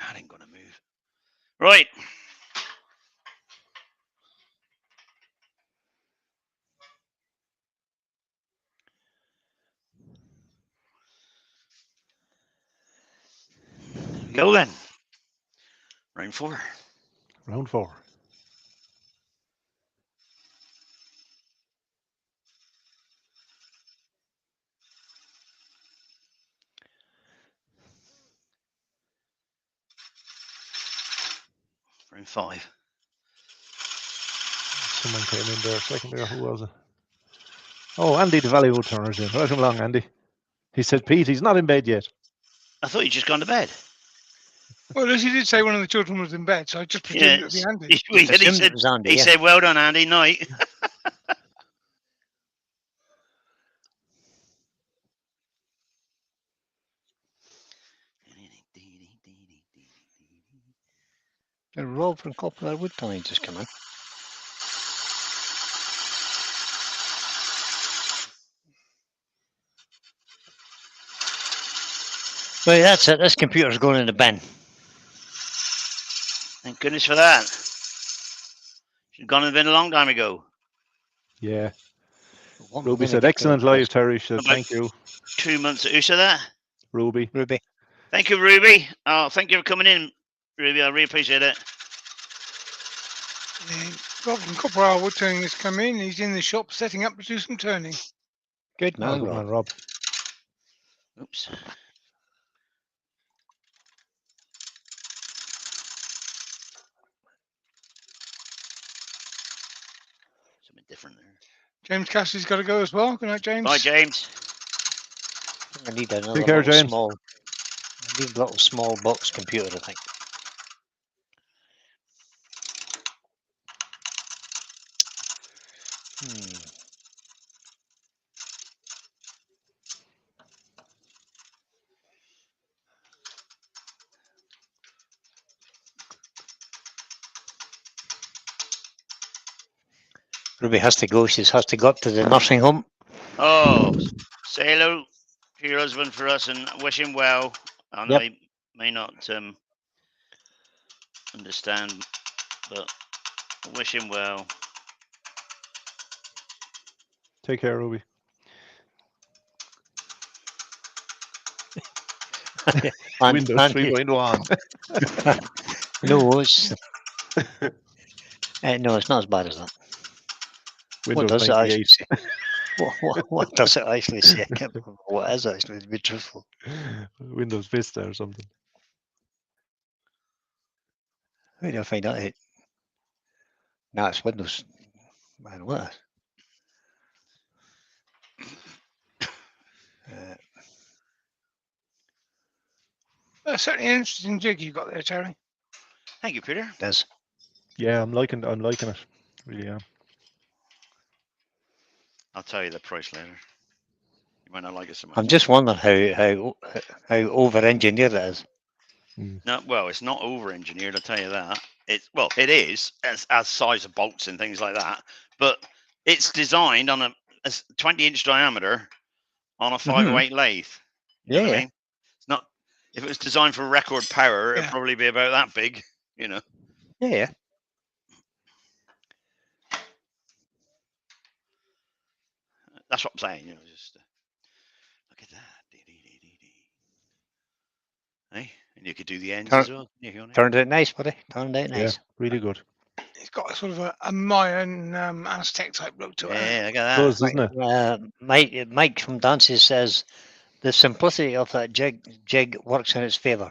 That ain't gonna move. Right. Go then. Round 4. Round 4. Round 5. Someone came in there a second there. Who was it? Oh, Andy the Valley Wood Turner's in. Right along, Andy. He said, Pete, he's not in bed yet. I thought you'd just gone to bed. Well, as he did say one of the children was in bed, so I just presumed it would be Yes. Andy. He Assumed said, it was Andy, he yeah. said, well done, Andy, night. The Rob from Copper Wood Turning just come in. Right, that's it. This computer's going in the bin. Thank goodness for that. She'd gone in the bin a long time ago. Yeah. What am I Ruby gonna said, get excellent for live, Terry. She said, About- thank you, 2 months. Who said that? Ruby. Ruby? Thank you, Ruby. Oh, thank you for coming in, Ruby. I really appreciate it. Rob from Copperale Wood Turning has come in. He's in the shop setting up to do some turning. Good Oh, man, good Rob. man, Rob. Oops. Something different there. James Cassidy's got to go as well. Good night, James. Bye, James. I need another care, little James. small. I need a little small box computer, I think. Ruby has to go. She has to go up to the nursing home. Oh, say hello to your husband for us and wish him well. I know Yep. he may not understand, but wish him well. Take care, Ruby. Windows 3.1. No, it's no, it's not as bad as that. Windows does it actually 98. say? What does it actually say? I can't remember what is actually, to be truthful. Windows Vista or something. Where do I find that? No, it's Windows. Man, what? That's certainly an interesting jig you got there, Terry. Thank you, Peter. Does. Yeah, I'm liking it. Really am. I'll tell you the price later. You might not like it so much. I'm just wondering how over-engineered it is. No, well, it's not over-engineered. I'll tell you that. It is as size of bolts and things like that, but it's designed on a 20-inch diameter on a 508 lathe. You know what I mean? It's not. If it was designed for record power, it'd probably be about that big. You know. Yeah. That's what I'm saying. You know, just look at that. Hey, and you could do the ends as well. Turned out nice, buddy. Turned out nice. Yeah, really good. It's got a sort of a Mayan Aztec type look to it. Yeah, look at that. Does, doesn't it? Mike from Dances says the simplicity of that jig works in its favour.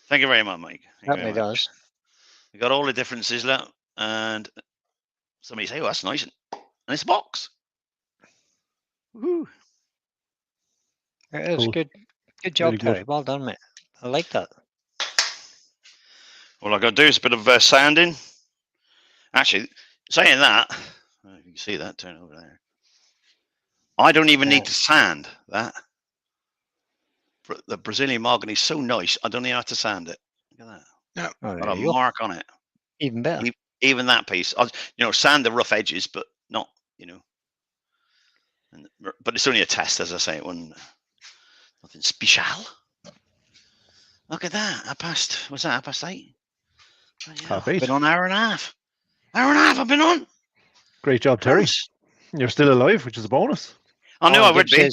Thank you very much, Mike. Certainly does. We got all the differences, look, and somebody say, "Oh, that's nice," and it's a box. Woohoo! It is Cool. good. Good job, Really good. Terry. Well done, mate. I like that. All I got to do is a bit of sanding. Actually, saying that, you can see that turn over there. I don't even need to sand that. The Brazilian mahogany is so nice. I don't even have to sand it. Look at that. Oh, Got there a you go. mark on it. Even better. Even that piece. Sand the rough edges, but not, But it's only a test, as I say. It wasn't nothing special. Look at that. What's that? 8:30? Half I've eight. been on an hour and a half. Hour and a half I've been on. Great job, Terry. Nice. You're still alive, which is a bonus. I knew I would be.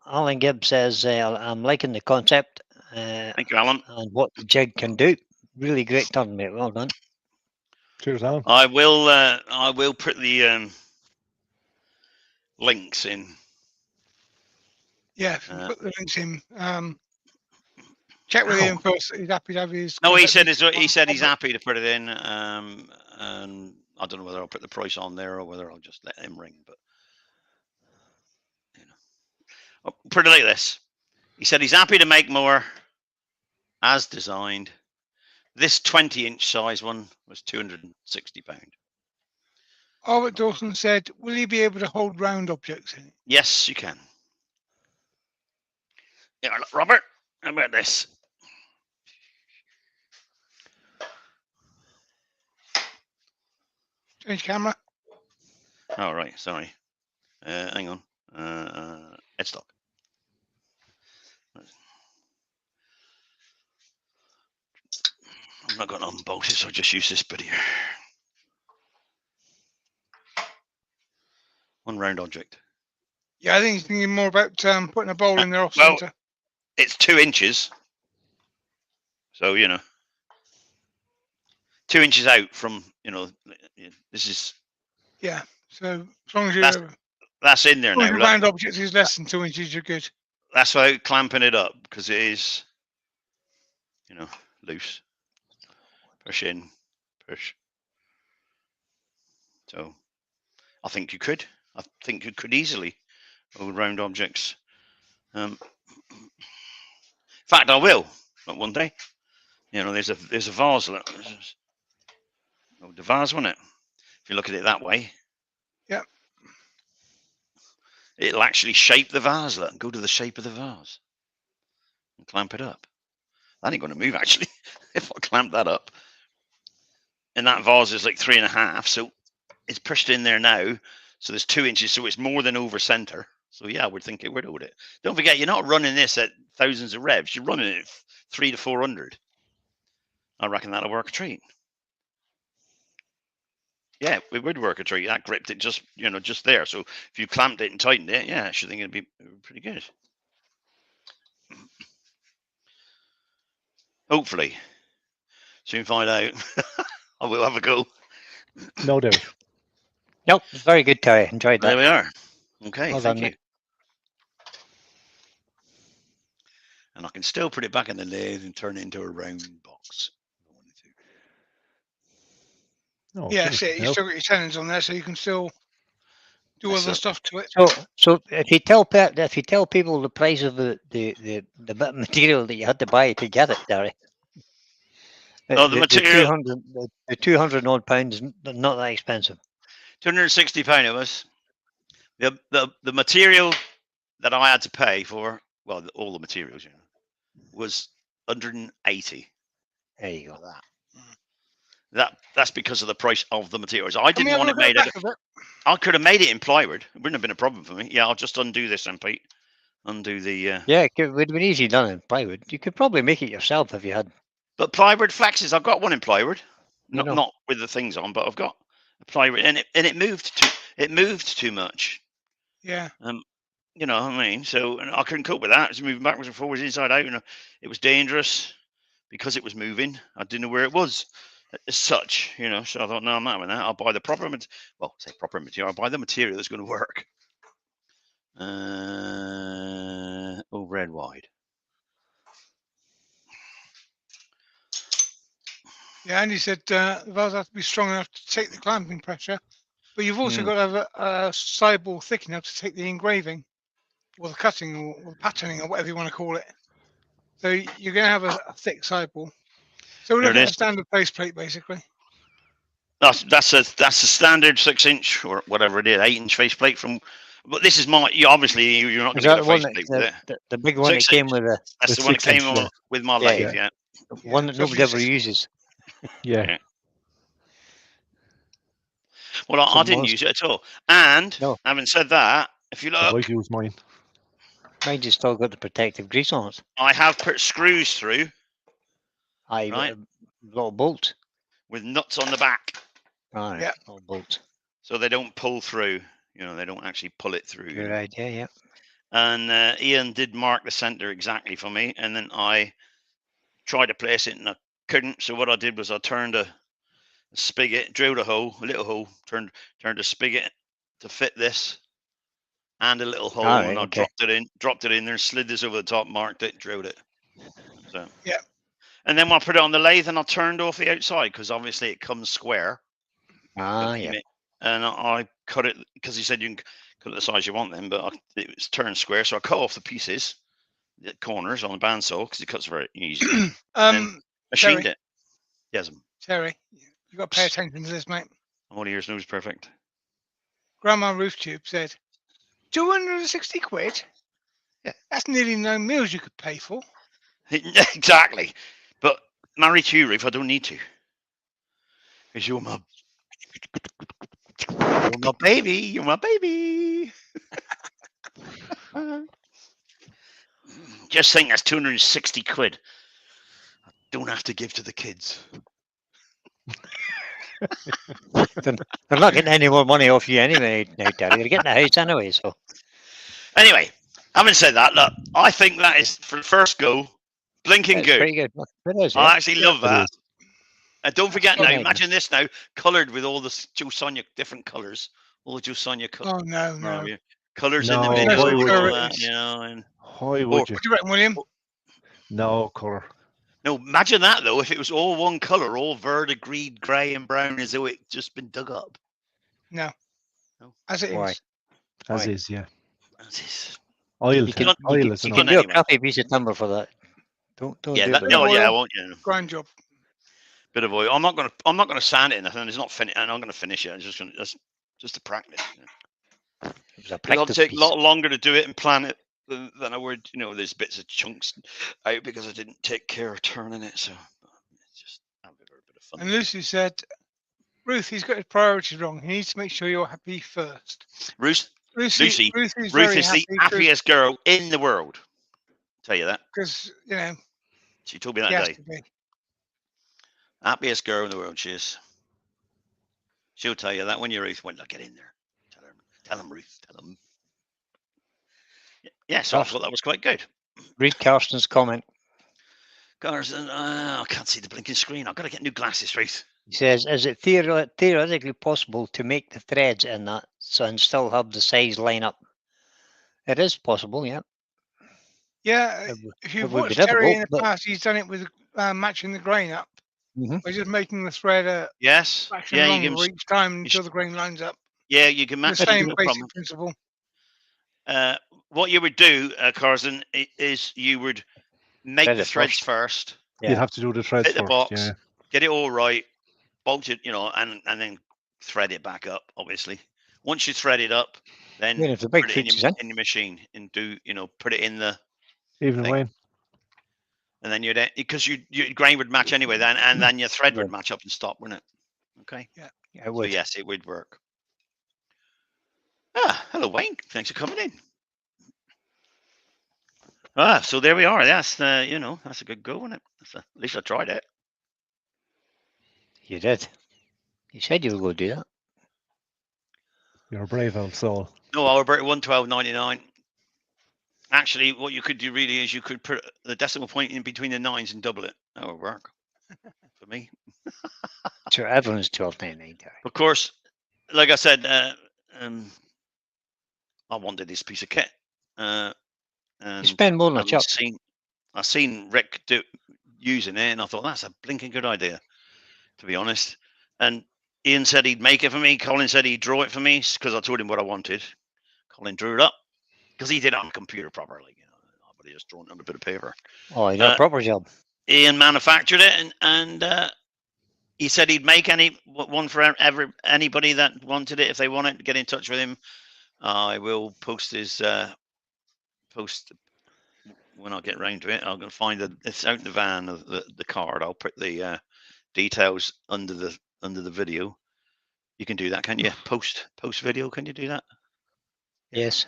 Alan Gibb says, I'm liking the concept. Thank you, Alan. And what the jig can do. Really great turn, mate. Well done. Cheers, Alan. I will put the links in. Yeah, put the links in. Check with him first. He's happy to have his. No, he said he's happy to put it in. And I don't know whether I'll put the price on there or whether I'll just let him ring. But I'll put it like this. He said he's happy to make more, as designed. This 20-inch size one was £260. Albert Dawson said, "Will you be able to hold round objects in it?" Yes, you can. Yeah, look, Robert, how about this? Change camera. Oh, right, sorry. Hang on. Headstock. I'm not going to unbolt it, so I'll just use this bit here. One round object. Yeah, I think he's thinking more about putting a bowl in there off well, centre. It's 2 inches. So, 2 inches out from, this is... Yeah, so as long as That's in there now. your round object is less than 2 inches, you're good. That's why clamping it up, because it is, loose. Push in, push. So, I think you could. I think you could easily hold round objects. In fact, I will. Not one day. There's a vase. Oh, the vase, wasn't it? If you look at it that way. Yeah. It'll actually shape the vase. Look, go to the shape of the vase and clamp it up. That ain't going to move actually. If I clamp that up, and that vase is like 3.5, so it's pushed in there now. So there's 2 inches, so it's more than over center. So yeah, I would think it would hold it. Don't forget, you're not running this at thousands of revs. You're running it 300 to 400. I reckon that'll work a treat. Yeah, it would work a treat. That gripped it just there. So if you clamped it and tightened it, yeah, I should think it'd be pretty good. Hopefully. Soon find out. I will have a go. No doubt. Nope, very good, Terry. Enjoyed that. There we are. Okay, Well thank done, you. Nick. And I can still put it back in the lathe and turn it into a round box. If I wanted to. Oh, Yeah, finish so it you now. still got your tenons on there, so you can still do That's other it. stuff to it. So if you tell people the price of the bit of material that you had to buy to get it, Terry. Oh, the material- 200 odd pounds, not that expensive. £260 it was. The material that I had to pay for, well, all the materials, was 180. There you go. That's because of the price of the materials. I Can we didn't have a want it look at made. the back of it? I could have made it in plywood. It wouldn't have been a problem for me. Yeah, I'll just undo this then, Pete. Undo the. Yeah, it would have been easy done in plywood. You could probably make it yourself if you had. But plywood flexes. I've got one in plywood. You know. Not with the things on, but I've got a plywood, and it moved too much. Yeah. You know what I mean? So and I couldn't cope with that. It was moving backwards and forwards, inside out, and it was dangerous because it was moving. I didn't know where it was as such, So I thought, no, I'm not having that. I'll buy the proper proper material. I'll buy the material that's going to work. Red wide. Yeah, Andy said the valves have to be strong enough to take the clamping pressure, but you've also got to have a sideball thick enough to take the engraving, or the cutting, or the patterning, or whatever you want to call it. So you're going to have a thick sideball. So we're looking at a standard faceplate, basically. That's a standard 6-inch or whatever it is, 8-inch faceplate from. But this is my. Obviously, you're not going to get a faceplate with it. The big one that came with a. That's the one that came on with my lathe, yeah. One that nobody ever uses. Yeah. Well, I didn't use it at all. And having said that, if you look, I've used mine. Mine just still got the protective grease on it. I have put screws through. Right. Little bolt with nuts on the back. Right. Yeah. Little bolt. So they don't pull through. They don't actually pull it through. Good idea. Yeah. And Ian did mark the center exactly for me, and then I tried to place it and I couldn't. So what I did was I turned a spigot, drilled a little hole, turned a spigot to fit this, and a little hole, and I dropped it in there, slid this over the top, marked it, drilled it. So yeah. And then when I put it on the lathe, and I turned off the outside because obviously it comes square. Yeah. And I cut it because he said you can cut it the size you want then, but it was turned square, so I cut off the pieces, the corners on the bandsaw because it cuts very easy. And machined it. Yes. Terry, you got to pay attention to this, mate. All ears, nose, perfect. Grandma Roof Tube said, 260 quid? Yeah. That's nearly no meals you could pay for. Exactly. But married to you, Ruth, I don't need to. Because you're my baby. You're my baby. Just think that's 260 quid. don't have to give to the kids. They're not getting any more money off you anyway, now, Terry. They're getting the house anyway, so. Anyway, having said that, look, I think that is for the first go, blinking It's good. pretty good. It is, I yeah. actually love It that. is. And don't forget now, amazing. imagine this now, coloured with all the Joe Sonia different colours, all the Joe Sonia Oh no, no. colours in No, the why middle, would and all you? that, you know. And Why would you? What do you reckon, William? No colour. no, imagine that though, if it was all one colour, all verdigreed, grey, and brown, as though it just been dug up. No. No. As it is. Why? As Why? is, yeah. That's it. Oil, You can, oil is you enough. can do a Anyway. crappy piece of timber for that. Don't Yeah, do that, it. no, Bit of yeah, I oil. won't. Yeah, Grand job. bit of oil. I'm not gonna sand it, and it's not finished. And I'm gonna finish it. I'm just gonna just to practice. You know. It was a It'll practice take a piece. lot longer to do it and plan it than I would. You know, there's bits of chunks out because I didn't take care of turning it. So it's just have a bit of fun. And Lucy said, Ruth, he's got his priorities wrong. He needs to make sure you're happy first. Ruth Lucy is very the happy happiest girl in the world. Tell you that. because, you know, She told me he that has day. to be. Happiest girl in the world, she is. She'll tell you that when you're Ruth. Well, look, get in there. Tell him, Ruth. Tell him. Yeah, so I thought that was quite good. Read Karsten's comment. Carson, I can't see the blinking screen. I've got to get new glasses, Ruth. He says, is it theoretically possible to make the threads in that and still have the size line up? It is possible, yeah. Yeah, It would- if it you've would be watched Terry in the difficult, but- past, he's done it with matching the grain up. Mhm. By just making the thread a Yes. fraction Yeah, you longer can. each time until the grain lines up. Yeah, you can The match it. same No basic problem. principle. What you would do, Carson, is you would make Thread the it threads first. first, You'd Yeah. have to do the threads hit the first. box, Yeah. get it all right, bolt it, you know, and then thread it back up. Obviously, once you thread it up, then Even if the big put it in foots is your, in. in your machine and do, you know, put it in the, Even Thing. Wayne. and then you'd because your grain would match anyway. Then and then your thread would Yeah. match up and stop, wouldn't it? Okay. Yeah, it So would. yes, it would work. Ah, hello Wayne. Thanks for coming in. Ah, so there we are. That's you know, that's a good go, isn't it? At least I tried it. You did. You said you were going to do that. You're a brave old soul. No, Albert, 112.99. Actually, what you could do really is you could put the decimal point in between the nines and double it. That would work for me. So everyone's 12.99. Of course, like I said, I wanted this piece of kit, and You spend more than a I've chuck. seen Rick using it, and I thought that's a blinking good idea, to be honest. And Ian said he'd make it for me. Colin said he'd draw it for me because I told him what I wanted. Colin drew it up because he did it on a computer properly, you know, but he just drawn it on a bit of paper. Oh, you got a proper job. Ian manufactured it, and he said he'd make one for anybody that wanted it. If they want it, get in touch with him. I will post his post when I get round to it. I'm going to find it's out in the van of the card. I'll put the details under the video. You can do that, can you? Post video. Can you do that? Yes.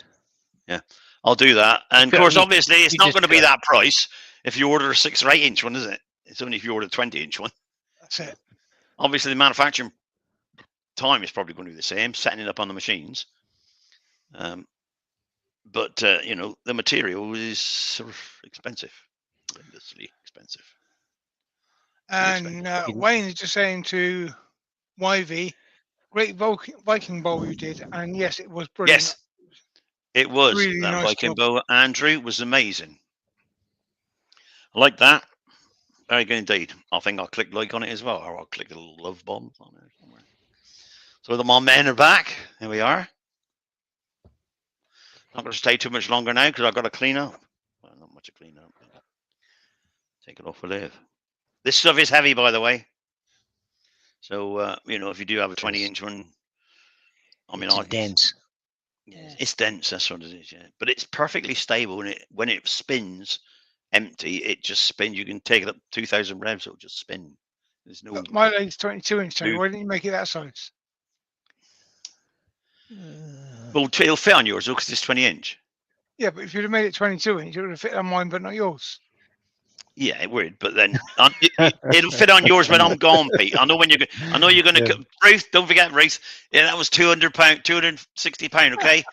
I'll do that. And of course, obviously, it's not going to be that price if you order a 6 or 8 inch one, is it? It's only if you order a 20 inch one. That's it. Obviously, the manufacturing time is probably going to be the same, setting it up on the machines. But you know, the material is sort of expensive, ridiculously expensive. And Wayne is just saying to YV, great Viking bowl you did. And yes, it was brilliant. Yes, it was. Really That nice Viking job. bow, Andrew, was amazing. I like that. Very good indeed. I think I'll click like on it as well, or I'll click the little love bomb on there somewhere. So the my men are back. Here we are. Not going to stay too much longer now because I've got to clean up. Well, not much to clean up. Take it off a live. This stuff is heavy, by the way. So you know, if you do have a 20-inch one, I mean, It's dense. Yeah, it's dense. That's what it is. Yeah, but it's perfectly stable, and when it spins empty, it just spins. You can take it up 2,000 revs; it'll just spin. There's no. But my leg's 22-inch. So No. why didn't you make it that size? Well, it'll fit on yours because it's 20-inch. Yeah, but if you'd have made it 22-inch, it would have fit on mine, but not yours. Yeah, it would, but then it'll fit on yours when I'm gone, Pete. I know when you're. I know you're going to. Yeah. Ruth, don't forget, Ruth. Yeah, that was £200, £260. Okay,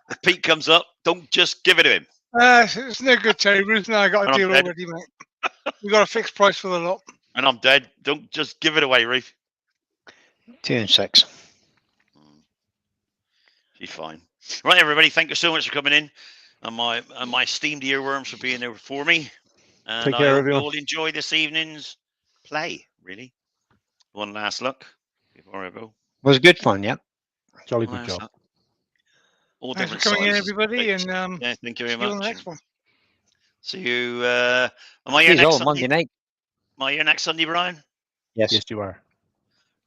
if Pete comes up, don't just give it to him. It's no good, Terry. Ruth and I got And a I'm deal dead. already, mate. We got a fixed price for the lot. And I'm dead. Don't just give it away, Ruth. 2 and 6. She's fine. Right, everybody. Thank you so much for coming in, and my esteemed earworms for being there for me. And Take I care, hope everyone. you all enjoy this evening's play. Really, one last look before I go. Was good fun, yeah. Jolly One good last job. look. All Thanks for different coming in, sizes. everybody, Right. and Yeah, thank you see very you on the much. next one. See you. Am I here He's next all Sunday? Monday night. Am I here next Sunday, Brian? Yes. Yes, you are.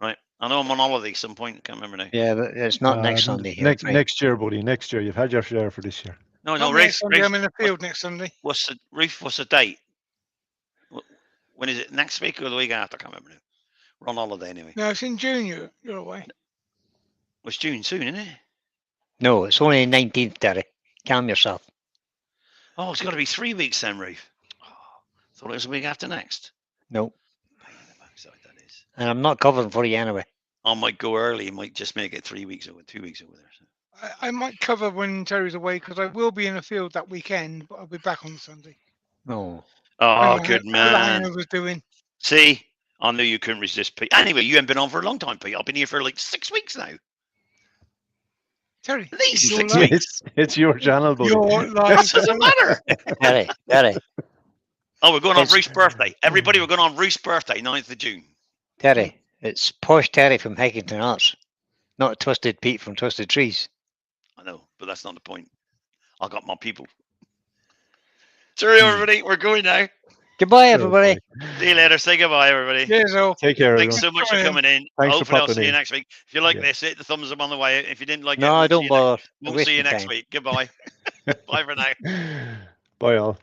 Right. I know I'm on holiday some point. Can't remember now. Yeah, but it's not next Sunday. Here, Next year, buddy. Next year. You've had your share for this year. No, Not no, next Ruth. Sunday. I'm in the field next Sunday. What's the date? When is it? Next week or the week after? I can't remember now. We're on holiday anyway. No, it's in June. You're away. It's June soon, isn't it? No, it's only 19th, Terry. Calm yourself. Oh, it's got to be 3 weeks then, Ruth. Oh, thought it was a week after next. No. Pain in the backside, that is. And I'm not covering for you anyway. I might go early. Might just make it 3 weeks over, 2 weeks over there. So. I might cover when Terry's away because I will be in the field that weekend, but I'll be back on Sunday. No. Oh, Depending good on how the man. hangover's doing. See, I knew you couldn't resist, Pete. Anyway, you haven't been on for a long time, Pete. I've been here for like 6 weeks now. Terry, At least your 6 life. weeks. It's your channel, buddy. Your What life. does it matter? Terry. Oh, we're going on It's- Ruth's birthday. Everybody, we're going on Ruth's birthday, 9th of June. Terry. It's Posh Terry from Hickington Arts. Not Twisted Pete from Twisted Trees. I know, but that's not the point. I got my people. Sorry, everybody. We're going now. Goodbye, Sure, everybody. buddy. See you later. Say goodbye, everybody. Cheers, all. Take care, Thanks everyone. so much for Coming in. coming in. Thanks for Hopefully, I'll popping see you in. next week. If you like Yeah. this, hit the thumbs up on the way out. If you didn't like it, No, we'll don't see you next- bother. Won't Waste see you your next time. week. Goodbye. Bye for now. Bye, all.